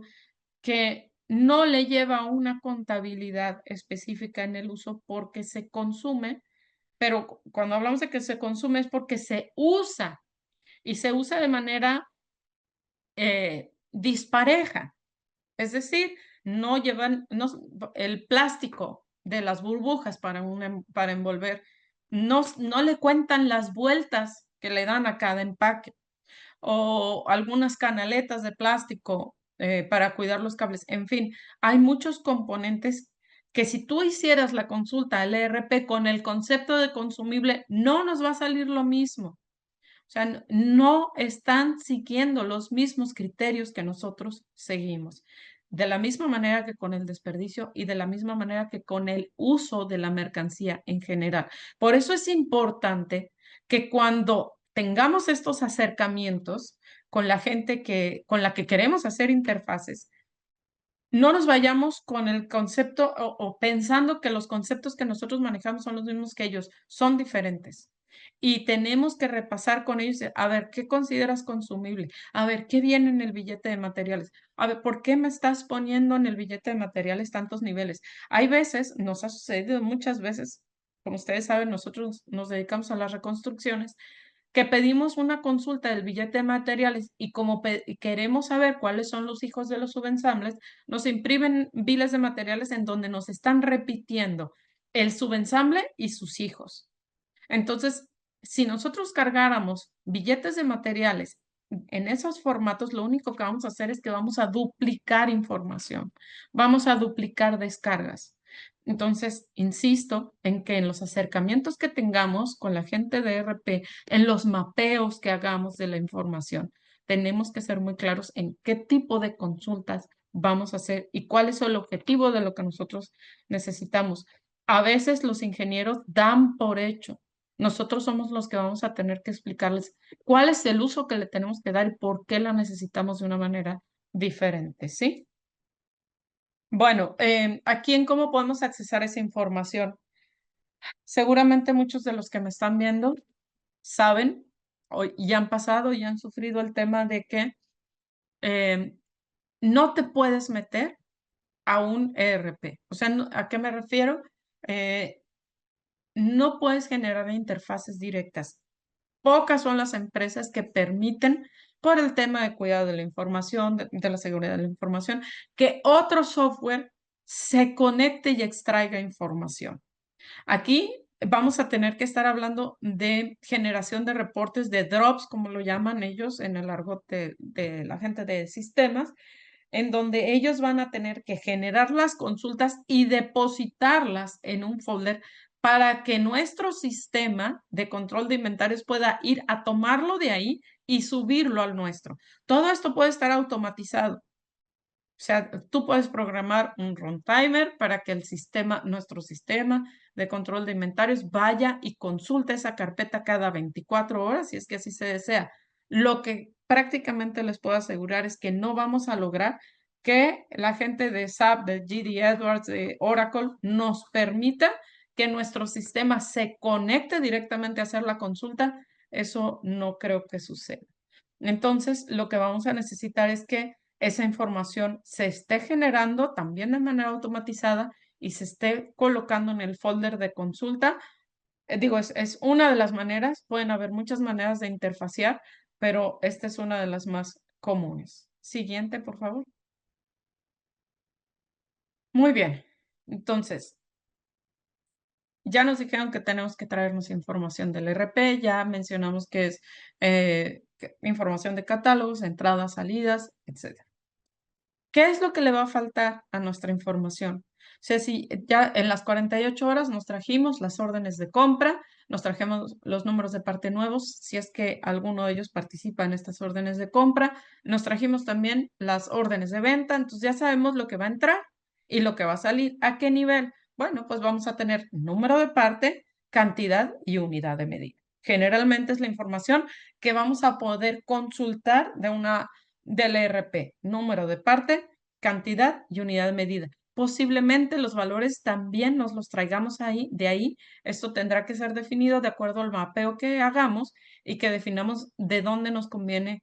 que no le lleva una contabilidad específica en el uso porque se consume pero cuando hablamos de que se consume es porque se usa y se usa de manera dispareja. Es decir, no llevan el plástico de las burbujas para envolver, no le cuentan las vueltas que le dan a cada empaque o algunas canaletas de plástico para cuidar los cables. En fin, hay muchos componentes que si tú hicieras la consulta al ERP con el concepto de consumible, no nos va a salir lo mismo. O sea, no están siguiendo los mismos criterios que nosotros seguimos. De la misma manera que con el desperdicio y de la misma manera que con el uso de la mercancía en general. Por eso es importante que cuando tengamos estos acercamientos con la gente con la que queremos hacer interfaces, no nos vayamos con el concepto o pensando que los conceptos que nosotros manejamos son los mismos que ellos, son diferentes. Y tenemos que repasar con ellos, a ver, ¿qué consideras consumible? A ver, ¿qué viene en el billete de materiales? A ver, ¿por qué me estás poniendo en el billete de materiales tantos niveles? Hay veces, nos ha sucedido muchas veces, como ustedes saben, nosotros nos dedicamos a las reconstrucciones, que pedimos una consulta del billete de materiales y como queremos saber cuáles son los hijos de los subensambles, nos imprimen biles de materiales en donde nos están repitiendo el subensamble y sus hijos. Entonces, si nosotros cargáramos billetes de materiales en esos formatos, lo único que vamos a hacer es que vamos a duplicar información, vamos a duplicar descargas. Entonces, insisto en que en los acercamientos que tengamos con la gente de ERP, en los mapeos que hagamos de la información, tenemos que ser muy claros en qué tipo de consultas vamos a hacer y cuál es el objetivo de lo que nosotros necesitamos. A veces los ingenieros dan por hecho. Nosotros somos los que vamos a tener que explicarles cuál es el uso que le tenemos que dar y por qué la necesitamos de una manera diferente, ¿sí? Bueno, aquí en cómo podemos accesar esa información. Seguramente muchos de los que me están viendo saben y han pasado y han sufrido el tema de que no te puedes meter a un ERP. O sea, ¿a qué me refiero? No puedes generar interfaces directas. Pocas son las empresas que permiten, por el tema de cuidado de la información, de la seguridad de la información, que otro software se conecte y extraiga información. Aquí vamos a tener que estar hablando de generación de reportes de drops, como lo llaman ellos en el argot de la gente de sistemas, en donde ellos van a tener que generar las consultas y depositarlas en un folder para que nuestro sistema de control de inventarios pueda ir a tomarlo de ahí y subirlo al nuestro. Todo esto puede estar automatizado. O sea, tú puedes programar un runtimer para que el sistema, nuestro sistema de control de inventarios vaya y consulte esa carpeta cada 24 horas, si es que así se desea. Lo que prácticamente les puedo asegurar es que no vamos a lograr que la gente de SAP, de GD Edwards, de Oracle, nos permita que nuestro sistema se conecte directamente a hacer la consulta. Eso no creo que suceda. Entonces, lo que vamos a necesitar es que esa información se esté generando también de manera automatizada y se esté colocando en el folder de consulta. Digo, es una de las maneras, pueden haber muchas maneras de interfaciar, pero esta es una de las más comunes. Siguiente, por favor. Muy bien. Entonces, ya nos dijeron que tenemos que traernos información del RP, ya mencionamos que es información de catálogos, entradas, salidas, etc. ¿Qué es lo que le va a faltar a nuestra información? O sea, si ya en las 48 horas nos trajimos las órdenes de compra, nos trajimos los números de parte nuevos, si es que alguno de ellos participa en estas órdenes de compra, nos trajimos también las órdenes de venta, entonces ya sabemos lo que va a entrar y lo que va a salir. ¿A qué nivel? Bueno, pues vamos a tener número de parte, cantidad y unidad de medida. Generalmente es la información que vamos a poder consultar del ERP, número de parte, cantidad y unidad de medida. Posiblemente los valores también nos los traigamos de ahí. Esto tendrá que ser definido de acuerdo al mapeo que hagamos y que definamos de dónde nos conviene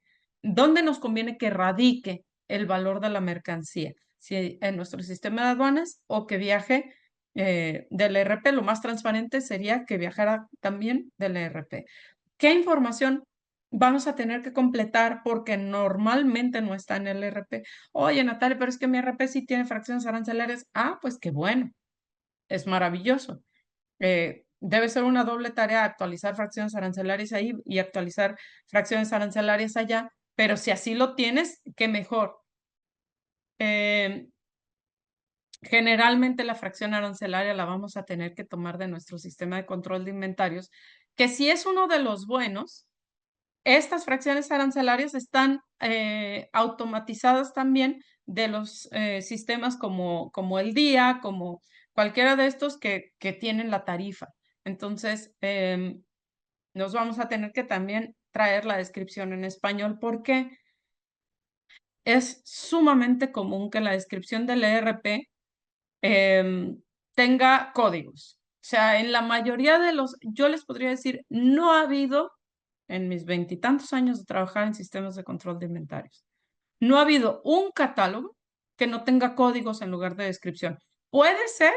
que radique el valor de la mercancía, si en nuestro sistema de aduanas o que viaje del ERP. Lo más transparente sería que viajara también del ERP. ¿Qué información vamos a tener que completar porque normalmente no está en el ERP? Oye, Natalia, pero es que mi ERP sí tiene fracciones arancelarias. Ah, pues qué bueno, es maravilloso. Debe ser una doble tarea actualizar fracciones arancelarias ahí y actualizar fracciones arancelarias allá, pero si así lo tienes, qué mejor. Generalmente la fracción arancelaria la vamos a tener que tomar de nuestro sistema de control de inventarios, que si es uno de los buenos, estas fracciones arancelarias están automatizadas también de los sistemas como el día, como cualquiera de estos que tienen la tarifa. Entonces, nos vamos a tener que también traer la descripción en español porque es sumamente común que la descripción del ERP tenga códigos. O sea, en la mayoría de los, yo les podría decir, no ha habido, en mis 20 y tantos años de trabajar en sistemas de control de inventarios, no ha habido un catálogo que no tenga códigos en lugar de descripción. Puede ser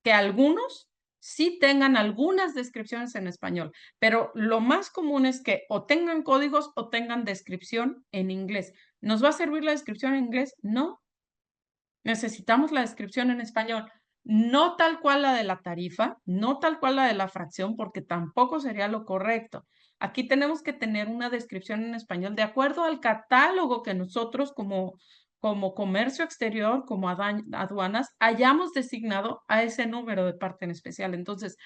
que algunos sí tengan algunas descripciones en español, pero lo más común es que o tengan códigos o tengan descripción en inglés. ¿Nos va a servir la descripción en inglés? No. Necesitamos la descripción en español, no tal cual la de la tarifa, no tal cual la de la fracción, porque tampoco sería lo correcto. Aquí tenemos que tener una descripción en español de acuerdo al catálogo que nosotros como comercio exterior, como aduanas, hayamos designado a ese número de parte en especial. Entonces,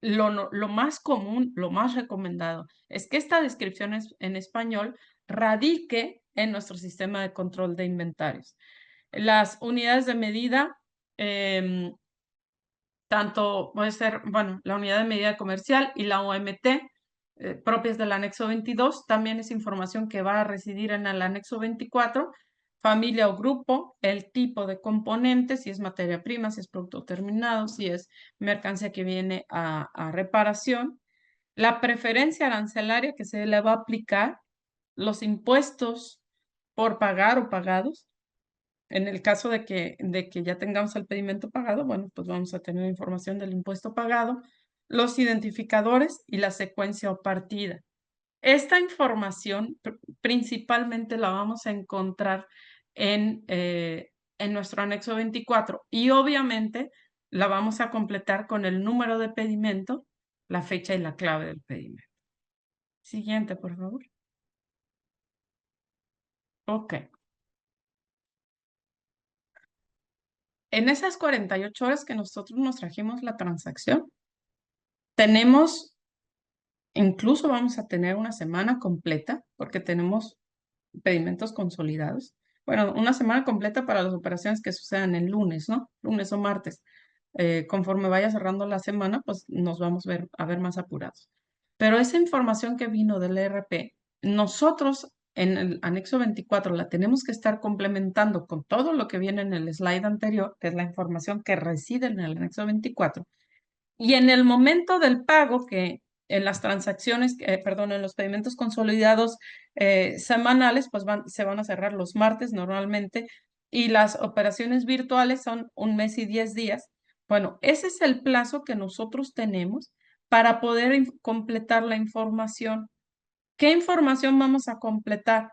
lo más común, lo más recomendado es que esta descripción en español radique en nuestro sistema de control de inventarios. Las unidades de medida, tanto puede ser, bueno, la unidad de medida comercial y la OMT, propias del anexo 22, también es información que va a residir en el anexo 24, familia o grupo, el tipo de componente, si es materia prima, si es producto terminado, si es mercancía que viene a reparación, la preferencia arancelaria que se le va a aplicar, los impuestos por pagar o pagados. En el caso de que ya tengamos el pedimento pagado, bueno, pues vamos a tener información del impuesto pagado, los identificadores y la secuencia o partida. Esta información principalmente la vamos a encontrar en nuestro anexo 24 y obviamente la vamos a completar con el número de pedimento, la fecha y la clave del pedimento. Siguiente, por favor. Ok. En esas 48 horas que nosotros nos trajimos la transacción, incluso vamos a tener una semana completa porque tenemos pedimentos consolidados. Bueno, una semana completa para las operaciones que sucedan el lunes, ¿no? Lunes o martes. Conforme vaya cerrando la semana, pues nos vamos a ver más apurados. Pero esa información que vino del ERP, nosotros en el anexo 24 la tenemos que estar complementando con todo lo que viene en el slide anterior, que es la información que reside en el anexo 24. Y en el momento del pago, que en las transacciones, perdón, en los pedimentos consolidados semanales, pues se van a cerrar los martes normalmente, y las operaciones virtuales son 1 mes y 10 días. Bueno, ese es el plazo que nosotros tenemos para poder completar la información. ¿Qué información vamos a completar?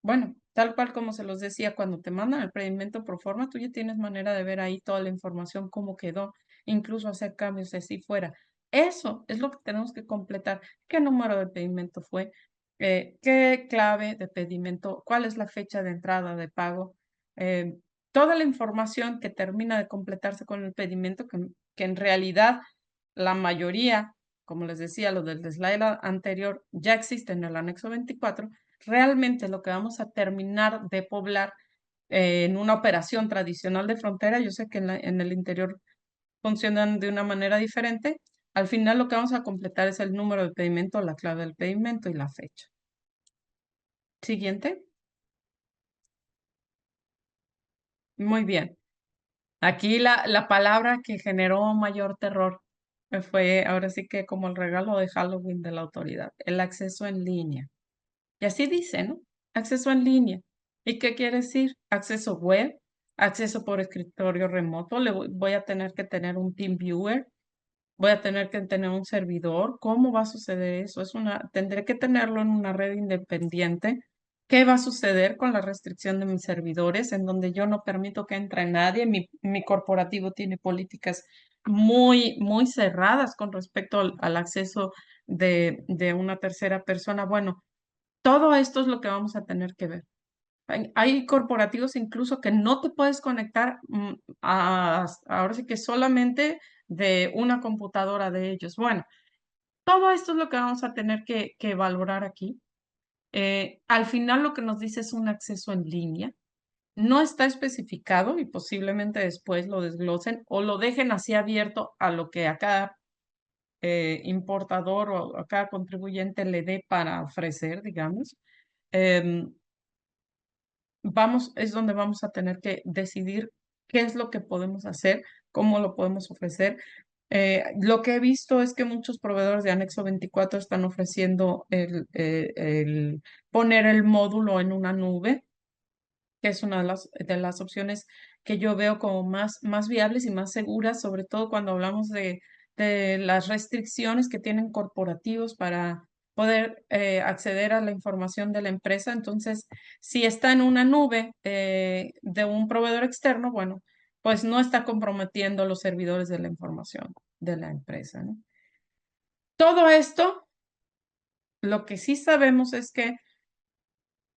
Bueno, tal cual como se los decía, cuando te mandan el pedimento pro forma, tú ya tienes manera de ver ahí toda la información, cómo quedó, incluso hacer cambios si así fuera. Eso es lo que tenemos que completar. ¿Qué número de pedimento fue? ¿Qué clave de pedimento? ¿Cuál es la fecha de entrada de pago? Toda la información que termina de completarse con el pedimento, que en realidad la mayoría, como les decía, lo del slide anterior, ya existe en el anexo 24, realmente lo que vamos a terminar de poblar en una operación tradicional de frontera, yo sé que en el interior funcionan de una manera diferente, al final lo que vamos a completar es el número de pedimento, la clave del pedimento y la fecha. Siguiente. Muy bien. Aquí la palabra que generó mayor terror fue ahora sí que como el regalo de Halloween de la autoridad, el acceso en línea. Y así dice, ¿no? Acceso en línea. ¿Y qué quiere decir? Acceso web, acceso por escritorio remoto, voy a tener que tener un TeamViewer, voy a tener que tener un servidor. ¿Cómo va a suceder eso? Tendré que tenerlo en una red independiente. ¿Qué va a suceder con la restricción de mis servidores, en donde yo no permito que entre nadie? Mi corporativo tiene políticas muy, muy cerradas con respecto al acceso de una tercera persona. Bueno, todo esto es lo que vamos a tener que ver. Hay corporativos incluso que no te puedes conectar ahora sí que solamente de una computadora de ellos. Bueno, todo esto es lo que vamos a tener que valorar aquí. Al final lo que nos dice es un acceso en línea. No está especificado y posiblemente después lo desglosen o lo dejen así abierto a lo que a cada importador o a cada contribuyente le dé para ofrecer, digamos. Em, es donde vamos a tener que decidir qué es lo que podemos hacer, cómo lo podemos ofrecer. Lo que he visto es que muchos proveedores de anexo 24 están ofreciendo el poner el módulo en una nube, que es una de las opciones que yo veo como más viables y más seguras, sobre todo cuando hablamos de las restricciones que tienen corporativos para poder acceder a la información de la empresa. Entonces, si está en una nube de un proveedor externo, bueno, pues no está comprometiendo los servidores de la información de la empresa, ¿no? Todo esto, lo que sí sabemos es que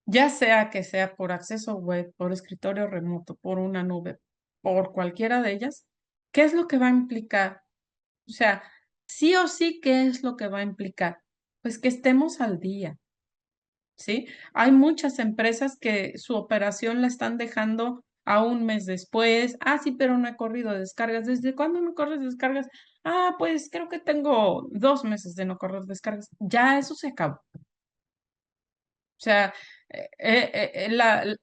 ya sea que sea por acceso web, por escritorio remoto, por una nube, por cualquiera de ellas, ¿qué es lo que va a implicar? O sea, sí o sí, ¿qué es lo que va a implicar? Pues que estemos al día, ¿sí? Hay muchas empresas que su operación la están dejando a un mes después. Ah, sí, pero no he corrido descargas. ¿Desde cuándo no corres descargas? Ah, pues creo que tengo 2 meses de no correr descargas. Ya eso se acabó. O sea,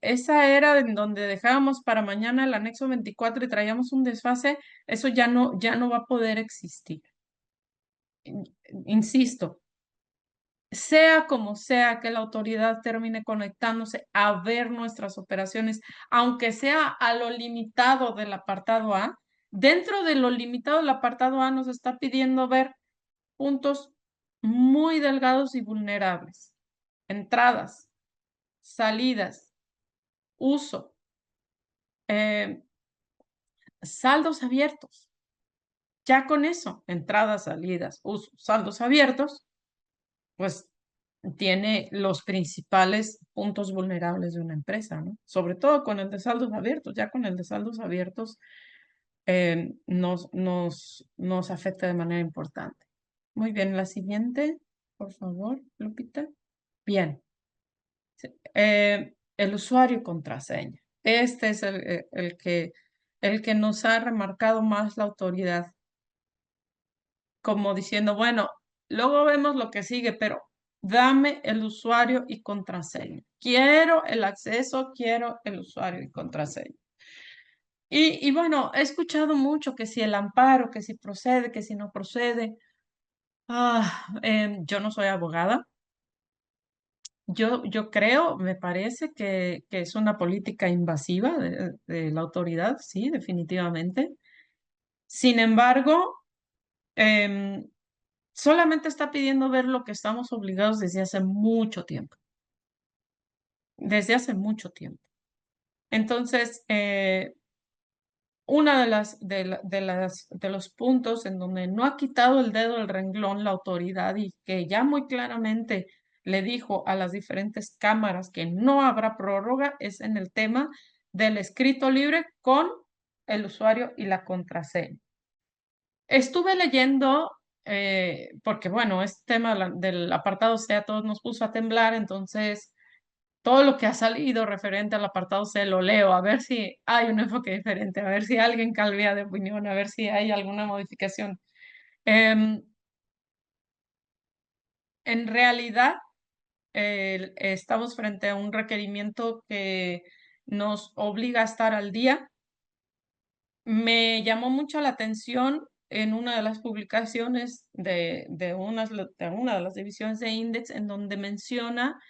esa era en donde dejábamos para mañana el anexo 24 y traíamos un desfase, eso ya no va a poder existir. Insisto, sea como sea que la autoridad termine conectándose a ver nuestras operaciones, aunque sea a lo limitado del apartado A, dentro de lo limitado del apartado A nos está pidiendo ver puntos muy delgados y vulnerables, entradas, salidas, uso, eh, saldos abiertos. Ya con eso, entradas, salidas, uso, saldos abiertos, pues tiene los principales puntos vulnerables de una empresa, ¿no? Sobre todo con el de saldos abiertos. Ya con el de saldos abiertos nos afecta de manera importante. Muy bien, la siguiente, por favor, Lupita. Bien. El usuario y contraseña. Este es el que nos ha remarcado más la autoridad, como diciendo, bueno, luego vemos lo que sigue, pero dame el usuario y contraseña. Quiero el acceso, quiero el usuario y contraseña. Y bueno, he escuchado mucho que si el amparo, que si procede, que si no procede. Yo no soy abogada. Yo creo, me parece que es una política invasiva de la autoridad, sí, definitivamente. Sin embargo, em, solamente está pidiendo ver lo que estamos obligados desde hace mucho tiempo, desde hace mucho tiempo. Entonces, una de los puntos en donde no ha quitado el dedo del renglón la autoridad y que ya muy claramente le dijo a las diferentes cámaras que no habrá prórroga es en el tema del escrito libre con el usuario y la contraseña. Estuve leyendo, porque bueno, este tema del apartado C a todos nos puso a temblar, entonces todo lo que ha salido referente al apartado C lo leo, a ver si hay un enfoque diferente, a ver si alguien cambia de opinión, a ver si hay alguna modificación. En realidad, estamos frente a un requerimiento que nos obliga a estar al día. Me llamó mucho la atención en una de las publicaciones de una de las divisiones de Index, en donde menciona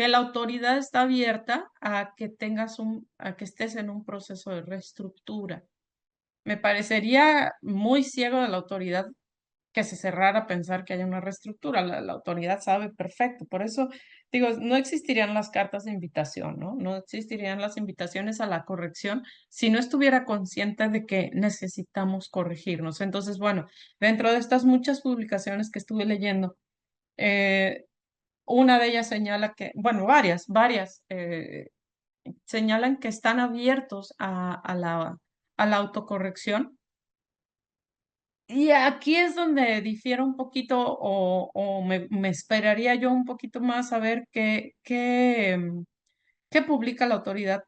que la autoridad está abierta a que a que estés en un proceso de reestructura. Me parecería muy ciego de la autoridad que se cerrara a pensar que haya una reestructura. La autoridad sabe perfecto. Por eso digo, no existirían las cartas de invitación, ¿no? No existirían las invitaciones a la corrección si no estuviera consciente de que necesitamos corregirnos. Entonces, bueno, dentro de estas muchas publicaciones que estuve leyendo, una de ellas señala que, bueno, varias señalan que están abiertos a la autocorrección. Y aquí es donde difiero un poquito o me esperaría yo un poquito más a ver qué publica la autoridad,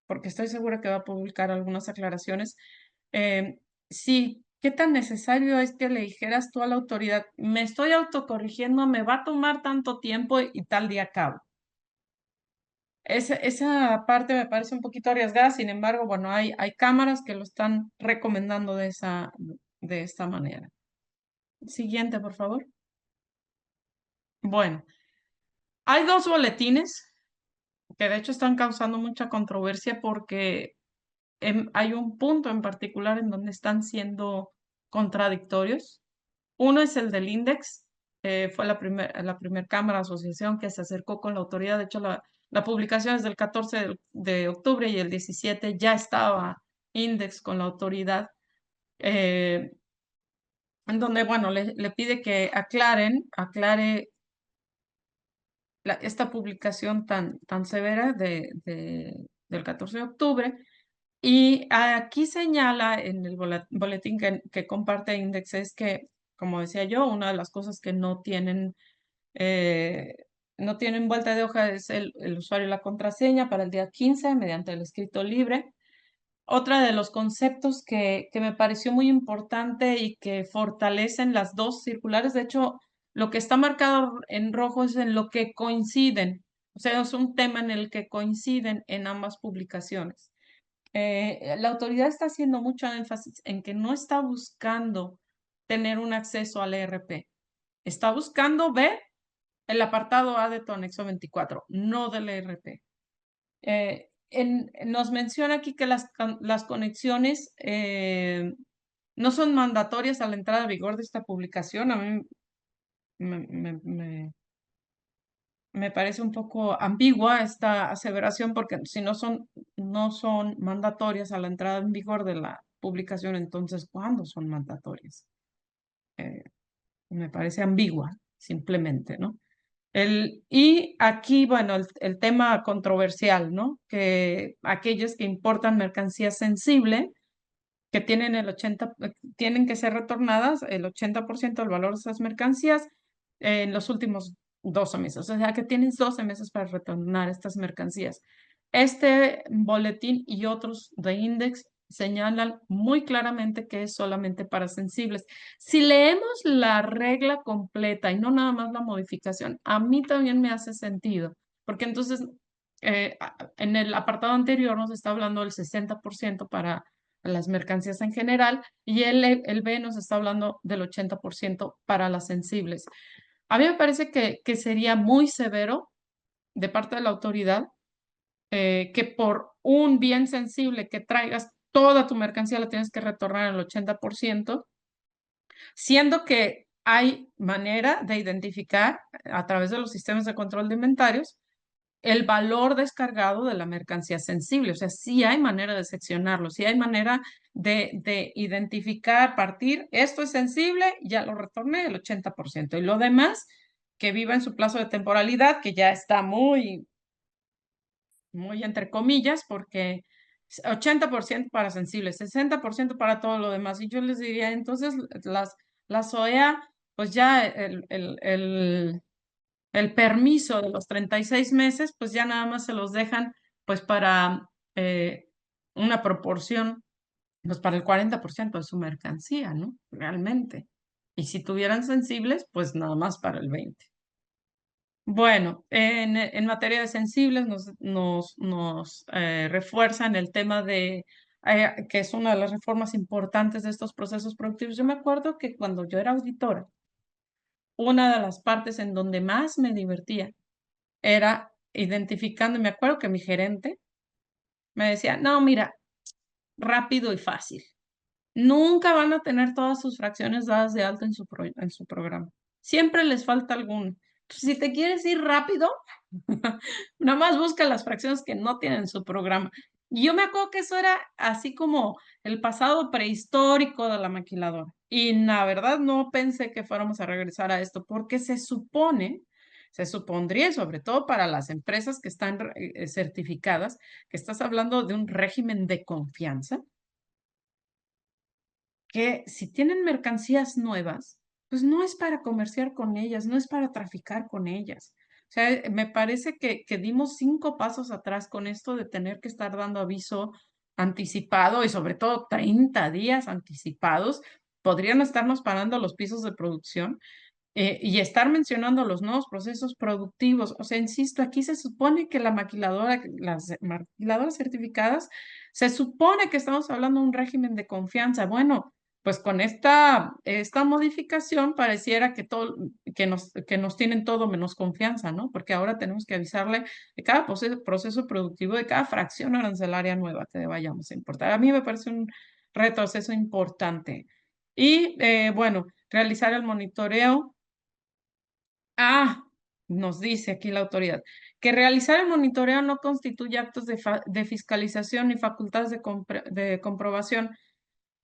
porque estoy segura que va a publicar algunas aclaraciones. Sí, ¿qué tan necesario es que le dijeras tú a la autoridad, me estoy autocorrigiendo, me va a tomar tanto tiempo y tal día acabo? Esa parte me parece un poquito arriesgada, sin embargo, bueno, hay cámaras que lo están recomendando de esta manera. Siguiente, por favor. Bueno, hay dos boletines que de hecho están causando mucha controversia porque hay un punto en particular en donde están siendo contradictorios. Uno es el del Index, fue la primer Cámara de Asociación que se acercó con la autoridad. De hecho, la publicación es del 14 de octubre y el 17 ya estaba Index con la autoridad, en donde, bueno, le pide que aclare esta publicación tan severa del 14 de octubre. Y aquí señala en el boletín que comparte Index es que, como decía yo, una de las cosas que no tienen vuelta de hoja es el usuario y la contraseña para el día 15 mediante el escrito libre. Otra de los conceptos que me pareció muy importante y que fortalecen las dos circulares, de hecho, lo que está marcado en rojo es en lo que coinciden, o sea, es un tema en el que coinciden en ambas publicaciones. La autoridad está haciendo mucho énfasis en que no está buscando tener un acceso al ERP, está buscando ver el apartado A de tu anexo 24, no del ERP. Nos menciona aquí que las conexiones no son mandatorias a la entrada a vigor de esta publicación. A mí me parece un poco ambigua esta aseveración porque si no son mandatorias a la entrada en vigor de la publicación, entonces, ¿cuándo son mandatorias? Me parece ambigua, simplemente, ¿no? Y aquí, bueno, el tema controversial, ¿no? Que aquellos que importan mercancía sensible, que tienen tienen que ser retornadas el 80% del valor de esas mercancías en los últimos 12 meses. O sea, que tienes 12 meses para retornar estas mercancías. Este boletín y otros de Index señalan muy claramente que es solamente para sensibles. Si leemos la regla completa y no nada más la modificación, a mí también me hace sentido, porque entonces en el apartado anterior nos está hablando del 60% para las mercancías en general y el B nos está hablando del 80% para las sensibles. A mí me parece que sería muy severo de parte de la autoridad que por un bien sensible que traigas toda tu mercancía la tienes que retornar al 80%, siendo que hay manera de identificar a través de los sistemas de control de inventarios el valor descargado de la mercancía sensible. O sea, sí hay manera de seccionarlo, sí hay manera de identificar, partir, esto es sensible, ya lo retorné el 80%. Y lo demás, que viva en su plazo de temporalidad, que ya está muy entre comillas, porque 80% para sensibles, 60% para todo lo demás. Y yo les diría, entonces, las OEA, pues ya el permiso de los 36 meses, pues ya nada más se los dejan pues para una proporción, pues para el 40% de su mercancía, ¿no? Realmente. Y si tuvieran sensibles, pues nada más para el 20%. Bueno, en materia de sensibles nos refuerzan el tema de, que es una de las reformas importantes de estos procesos productivos. Yo me acuerdo que cuando yo era auditora, una de las partes en donde más me divertía era identificando, y me acuerdo que mi gerente me decía, no, mira, rápido y fácil. Nunca van a tener todas sus fracciones dadas de alta en su programa. Siempre les falta alguna. Si te quieres ir rápido, nada más busca las fracciones que no tienen su programa. Y yo me acuerdo que eso era así como el pasado prehistórico de la maquiladora. Y la verdad no pensé que fuéramos a regresar a esto porque se supondría, sobre todo para las empresas que están certificadas, que estás hablando de un régimen de confianza, que si tienen mercancías nuevas, pues no es para comerciar con ellas, no es para traficar con ellas. O sea, me parece que dimos 5 pasos atrás con esto de tener que estar dando aviso anticipado y sobre todo 30 días anticipados. Podrían estarnos parando los pisos de producción y estar mencionando los nuevos procesos productivos. O sea, insisto, aquí se supone que las maquiladoras certificadas, se supone que estamos hablando de un régimen de confianza. Bueno, pues con esta modificación pareciera que nos tienen todo menos confianza, ¿no? Porque ahora tenemos que avisarle de cada proceso productivo, de cada fracción arancelaria nueva que vayamos a importar. A mí me parece un retroceso importante. Y bueno, realizar el monitoreo. Nos dice aquí la autoridad que realizar el monitoreo no constituye actos de fiscalización ni facultades de comprobación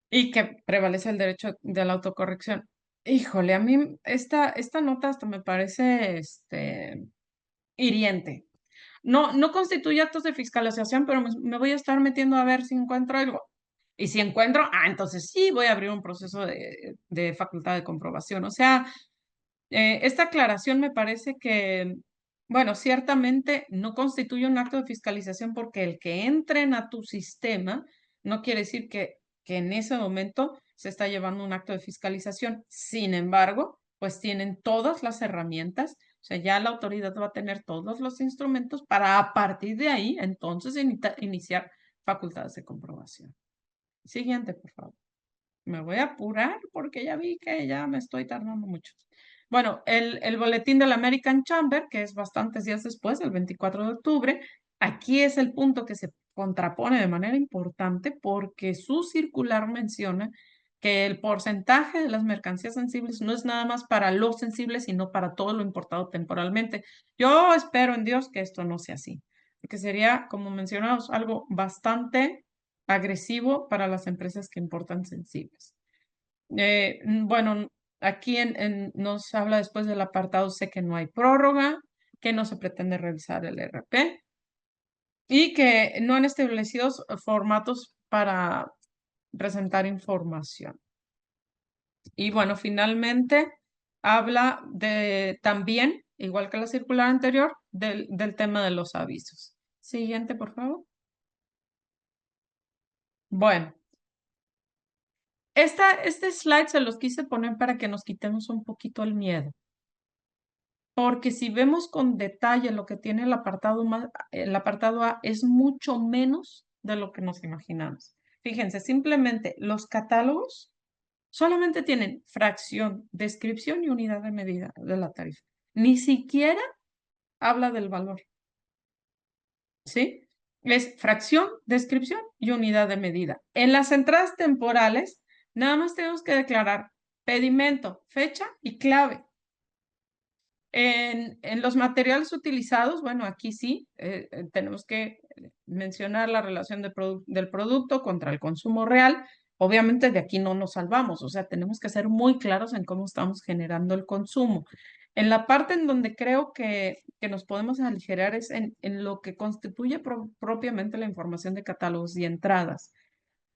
y que prevalece el derecho de la autocorrección. Híjole, a mí esta nota hasta me parece hiriente. No constituye actos de fiscalización, pero me voy a estar metiendo a ver si encuentro algo. Y si encuentro, entonces sí voy a abrir un proceso de facultad de comprobación. O sea, esta aclaración me parece que, bueno, ciertamente no constituye un acto de fiscalización porque el que entren a tu sistema no quiere decir que en ese momento se está llevando un acto de fiscalización. Sin embargo, pues tienen todas las herramientas, o sea, ya la autoridad va a tener todos los instrumentos para a partir de ahí, entonces, iniciar facultades de comprobación. Siguiente, por favor. Me voy a apurar porque ya vi que ya me estoy tardando mucho. Bueno, el boletín del American Chamber, que es bastantes días después, el 24 de octubre, aquí es el punto que se contrapone de manera importante porque su circular menciona que el porcentaje de las mercancías sensibles no es nada más para los sensibles, sino para todo lo importado temporalmente. Yo espero en Dios que esto no sea así, porque sería, como mencionamos, algo bastante agresivo para las empresas que importan sensibles. Bueno, aquí nos habla después del apartado C que no hay prórroga, que no se pretende revisar el RP y que no han establecido formatos para presentar información. Y bueno, finalmente habla también, igual que la circular anterior, del tema de los avisos. Siguiente, por favor. Bueno, este slide se los quise poner para que nos quitemos un poquito el miedo. Porque si vemos con detalle lo que tiene el apartado A es mucho menos de lo que nos imaginamos. Fíjense, simplemente los catálogos solamente tienen fracción, descripción y unidad de medida de la tarifa. Ni siquiera habla del valor. ¿Sí? Es fracción, descripción y unidad de medida. En las entradas temporales, nada más tenemos que declarar pedimento, fecha y clave. En los materiales utilizados, bueno, aquí sí, tenemos que mencionar la relación del producto contra el consumo real. Obviamente de aquí no nos salvamos, o sea, tenemos que ser muy claros en cómo estamos generando el consumo. En la parte en donde creo que nos podemos aligerar es en lo que constituye propiamente la información de catálogos y entradas.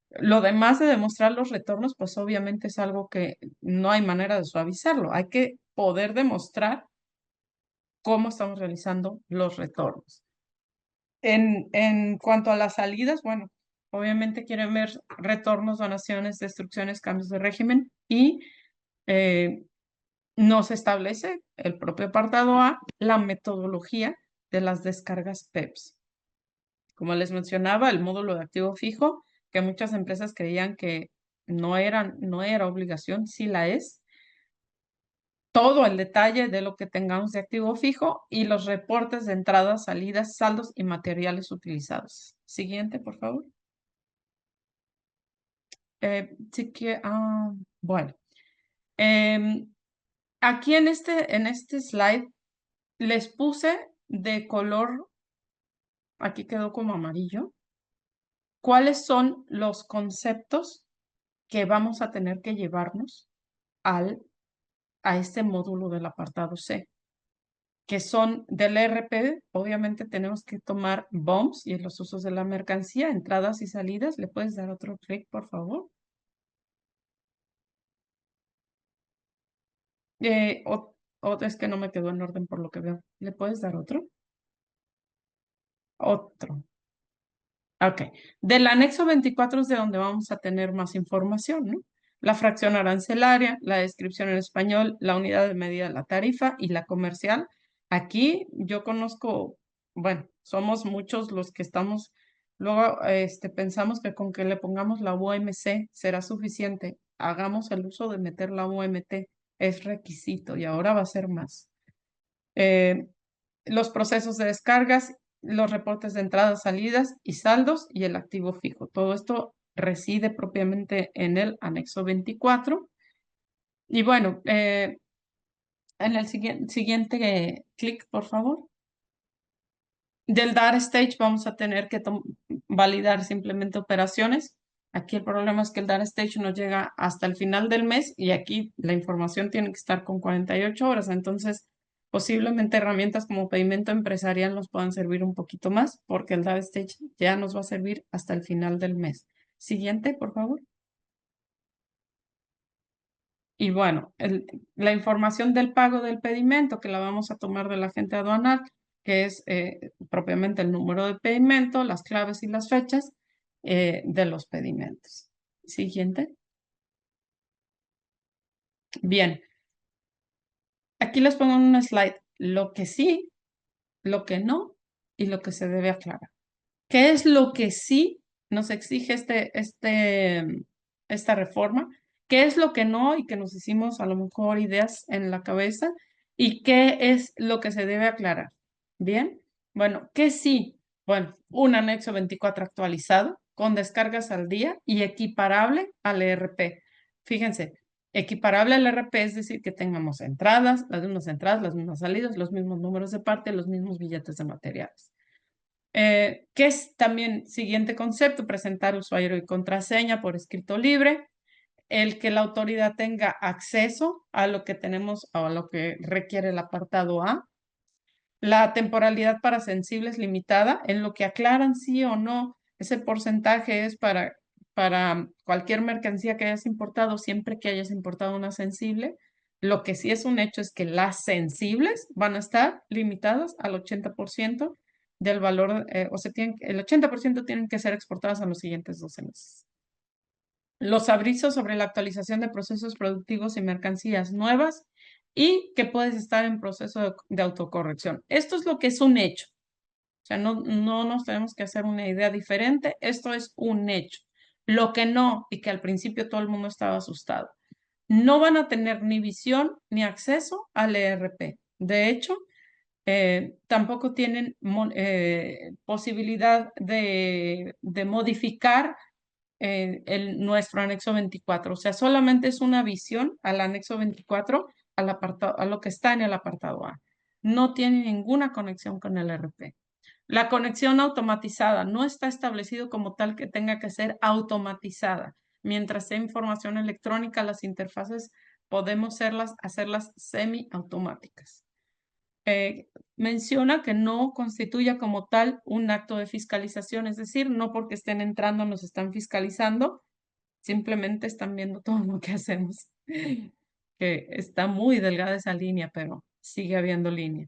Lo demás de demostrar los retornos, pues obviamente es algo que no hay manera de suavizarlo. Hay que poder demostrar cómo estamos realizando los retornos. En cuanto a las salidas, bueno, obviamente quieren ver retornos, donaciones, destrucciones, cambios de régimen y nos establece el propio apartado A la metodología de las descargas PEPS. Como les mencionaba, el módulo de activo fijo, que muchas empresas creían que no era obligación, sí la es. todo el detalle de lo que tengamos de activo fijo y los reportes de entradas, salidas, saldos y materiales utilizados. Siguiente, por favor. Bueno. Aquí en este slide les puse de color, aquí quedó como amarillo, cuáles son los conceptos que vamos a tener que llevarnos a este módulo del apartado C, que son del ERP. Obviamente tenemos que tomar BOMS y los usos de la mercancía, entradas y salidas. ¿Le puedes dar otro clic, por favor? Es que no me quedó en orden por lo que veo. ¿Le puedes dar otro? Otro. Ok. Del anexo 24 es de donde vamos a tener más información, ¿no? La fracción arancelaria, la descripción en español, la unidad de medida de la tarifa y la comercial. Aquí yo conozco, bueno, somos muchos los que estamos, luego pensamos que con que le pongamos la UMC será suficiente. Hagamos el uso de meter la UMT, es requisito y ahora va a ser más. Los procesos de descargas, los reportes de entradas, salidas y saldos y el activo fijo. Todo esto reside propiamente en el anexo 24. Y bueno, en el siguiente clic, por favor. Del data stage vamos a tener que validar simplemente operaciones. Aquí el problema es que el data stage nos llega hasta el final del mes y aquí la información tiene que estar con 48 horas. Entonces, posiblemente herramientas como pedimento empresarial nos puedan servir un poquito más porque el data stage ya nos va a servir hasta el final del mes. Siguiente, por favor. Y bueno, la información del pago del pedimento que la vamos a tomar del agente aduanal, que es propiamente el número de pedimento, las claves y las fechas de los pedimentos. Siguiente. Bien. Aquí les pongo en un slide lo que sí, lo que no y lo que se debe aclarar. ¿Qué es lo que sí nos exige esta reforma? ¿Qué es lo que no y que nos hicimos a lo mejor ideas en la cabeza? ¿Y qué es lo que se debe aclarar? Bien, bueno, ¿qué sí? Bueno, un anexo 24 actualizado con descargas al día y equiparable al ERP. Fíjense, equiparable al ERP es decir que tengamos entradas, las mismas salidas, los mismos números de parte, los mismos billetes de materiales. ¿Qué es también siguiente concepto? Presentar usuario y contraseña por escrito libre. El que la autoridad tenga acceso a lo que tenemos o a lo que requiere el apartado A. La temporalidad para sensibles limitada, en lo que aclaran sí o no. Ese porcentaje es para cualquier mercancía que hayas importado, siempre que hayas importado una sensible. Lo que sí es un hecho es que las sensibles van a estar limitadas al 80% del valor, el 80% tienen que ser exportadas a los siguientes 12 meses. Los avisos sobre la actualización de procesos productivos y mercancías nuevas y que puedes estar en proceso de autocorrección. Esto es lo que es un hecho. O sea, no nos tenemos que hacer una idea diferente. Esto es un hecho. Lo que no, y que al principio todo el mundo estaba asustado, no van a tener ni visión ni acceso al ERP. De hecho, tampoco tienen posibilidad de modificar nuestro anexo 24. O sea, solamente es una visión al anexo 24, a lo que está en el apartado A. No tiene ninguna conexión con el ERP. La conexión automatizada no está establecido como tal que tenga que ser automatizada. Mientras sea información electrónica, las interfaces podemos hacerlas semiautomáticas. Menciona que no constituya como tal un acto de fiscalización, es decir, no porque estén entrando nos están fiscalizando, simplemente están viendo todo lo que hacemos. Que está muy delgada esa línea, pero sigue habiendo línea.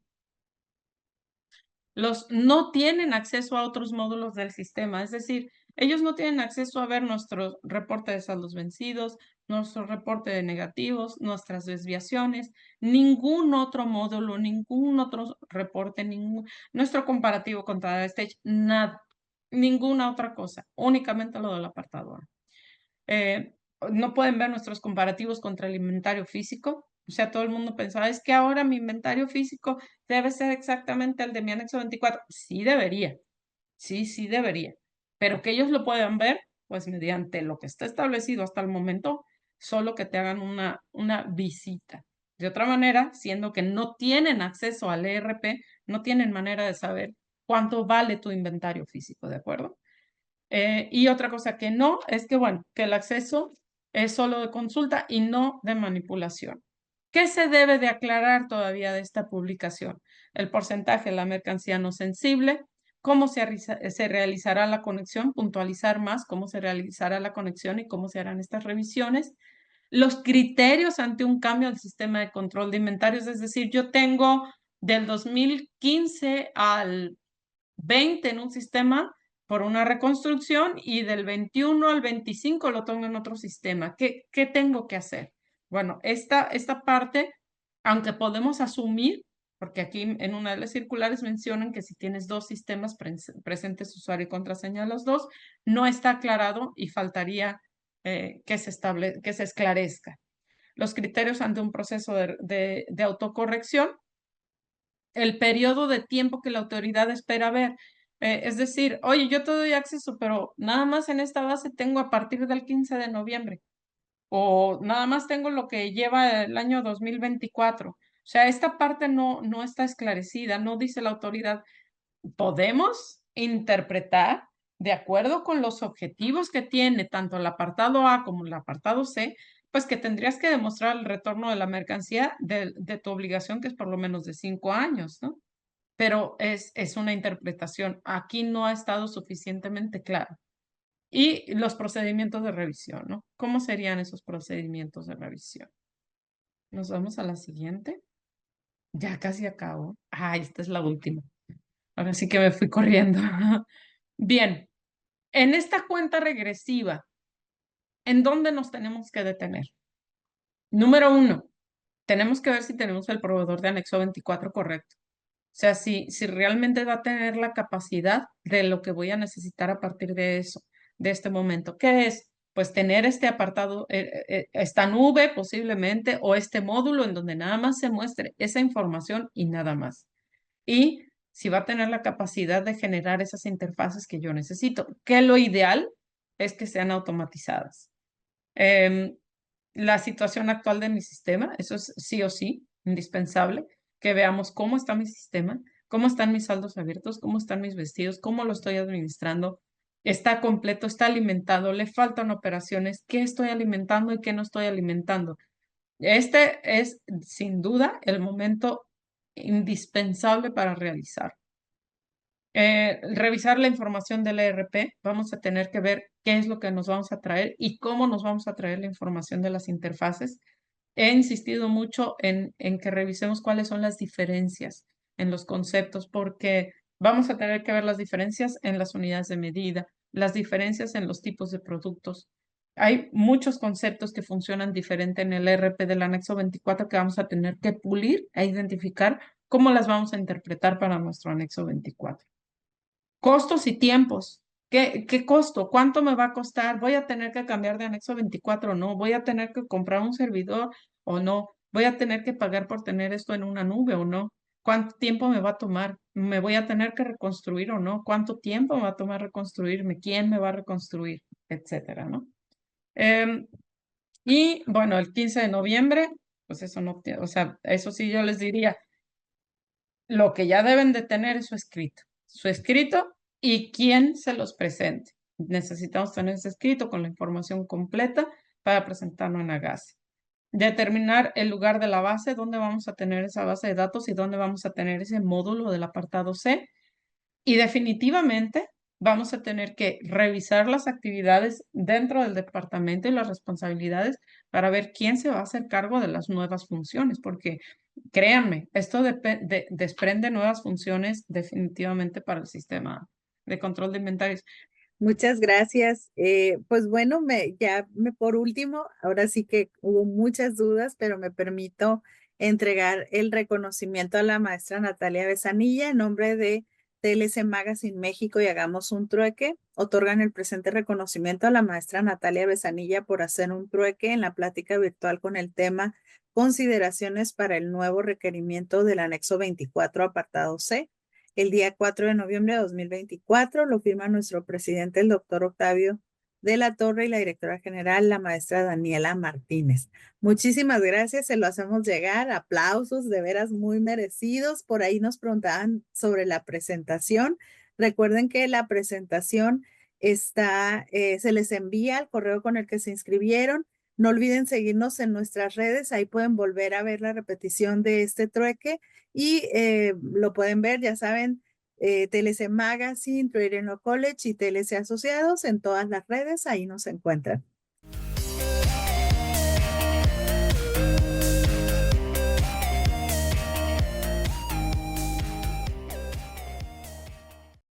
No tienen acceso a otros módulos del sistema, es decir, ellos no tienen acceso a ver nuestro reporte de saldos vencidos, nuestro reporte de negativos, nuestras desviaciones, ningún otro módulo, ningún otro reporte, nuestro comparativo contra Stage, nada, ninguna otra cosa, únicamente lo del apartado A. No pueden ver nuestros comparativos contra el inventario físico, O sea, todo el mundo pensaba, es que ahora mi inventario físico debe ser exactamente el de mi anexo 24. Sí debería, sí debería. Pero que ellos lo puedan ver, pues mediante lo que está establecido hasta el momento, solo que te hagan una visita. De otra manera, siendo que no tienen acceso al ERP, no tienen manera de saber cuánto vale tu inventario físico, ¿de acuerdo? Y otra cosa que no, es que, bueno, que el acceso es solo de consulta y no de manipulación. ¿Qué se debe de aclarar todavía de esta publicación? El porcentaje de la mercancía no sensible, cómo se realizará la conexión, puntualizar más cómo se realizará la conexión y cómo se harán estas revisiones, los criterios ante un cambio al sistema de control de inventarios, es decir, yo tengo del 2015 al 20 en un sistema por una reconstrucción y del 21 al 25 lo tengo en otro sistema. ¿Qué tengo que hacer? Bueno, esta parte, aunque podemos asumir, porque aquí en una de las circulares mencionan que si tienes dos sistemas presentes usuario y contraseña los dos, no está aclarado y faltaría que se esclarezca. Los criterios ante un proceso de autocorrección, el periodo de tiempo que la autoridad espera ver. Es decir, oye, yo te doy acceso, pero nada más en esta base tengo a partir del 15 de noviembre o nada más tengo lo que lleva el año 2024. O sea, esta parte no está esclarecida, no dice la autoridad. Podemos interpretar de acuerdo con los objetivos que tiene tanto el apartado A como el apartado C, pues que tendrías que demostrar el retorno de la mercancía de tu obligación, que es por lo menos de 5 años, ¿no? Pero es una interpretación. Aquí no ha estado suficientemente claro. Y los procedimientos de revisión, ¿no? ¿Cómo serían esos procedimientos de revisión? Nos vamos a la siguiente. Ya casi acabo. Ah, esta es la última. Ahora sí que me fui corriendo. Bien, en esta cuenta regresiva, ¿en dónde nos tenemos que detener? Número 1, tenemos que ver si tenemos el proveedor de anexo 24 correcto. O sea, si realmente va a tener la capacidad de lo que voy a necesitar a partir de eso, de este momento. ¿Qué es? Pues tener este apartado, esta nube posiblemente, o este módulo en donde nada más se muestre esa información y nada más. Y si va a tener la capacidad de generar esas interfaces que yo necesito, que lo ideal es que sean automatizadas. La situación actual de mi sistema, eso es sí o sí, indispensable, que veamos cómo está mi sistema, cómo están mis saldos abiertos, cómo están mis vestidos, cómo lo estoy administrando, está completo, está alimentado, le faltan operaciones, qué estoy alimentando y qué no estoy alimentando. Este es sin duda el momento indispensable para realizar. Revisar la información del ERP, vamos a tener que ver qué es lo que nos vamos a traer y cómo nos vamos a traer la información de las interfaces. He insistido mucho en que revisemos cuáles son las diferencias en los conceptos, porque vamos a tener que ver las diferencias en las unidades de medida, las diferencias en los tipos de productos. Hay muchos conceptos que funcionan diferente en el ERP del anexo 24 que vamos a tener que pulir e identificar cómo las vamos a interpretar para nuestro anexo 24. Costos y tiempos. ¿Qué costo? ¿Cuánto me va a costar? ¿Voy a tener que cambiar de anexo 24 o no? ¿Voy a tener que comprar un servidor o no? ¿Voy a tener que pagar por tener esto en una nube o no? ¿Cuánto tiempo me va a tomar? ¿Me voy a tener que reconstruir o no? ¿Cuánto tiempo me va a tomar reconstruirme? ¿Quién me va a reconstruir? Etcétera, ¿no? Y bueno, el 15 de noviembre, pues eso no, o sea, eso sí yo les diría, lo que ya deben de tener es su escrito y quién se los presente. Necesitamos tener ese escrito con la información completa para presentarlo en Agassi. Determinar el lugar de la base, dónde vamos a tener esa base de datos y dónde vamos a tener ese módulo del apartado C. Y definitivamente vamos a tener que revisar las actividades dentro del departamento y las responsabilidades para ver quién se va a hacer cargo de las nuevas funciones, porque créanme, esto desprende nuevas funciones definitivamente para el sistema de control de inventarios. Muchas gracias. Pues bueno, por último, ahora sí que hubo muchas dudas, pero me permito entregar el reconocimiento a la maestra Natalia Besanilla en nombre de TLC Magazine México y Hagamos un Trueque. Otorgan el presente reconocimiento a la maestra Natalia Besanilla por hacer un trueque en la plática virtual con el tema consideraciones para el nuevo requerimiento del anexo 24, apartado C. El día 4 de noviembre de 2024 lo firma nuestro presidente, el doctor Octavio de la Torre, y la directora general, la maestra Daniela Martínez. Muchísimas gracias, se lo hacemos llegar. Aplausos de veras muy merecidos. Por ahí nos preguntaban sobre la presentación. Recuerden que la presentación está, se les envía al correo con el que se inscribieron. No olviden seguirnos en nuestras redes, ahí pueden volver a ver la repetición de este trueque y lo pueden ver, ya saben, TLC Magazine, Trader College y TLC Asociados en todas las redes, ahí nos encuentran.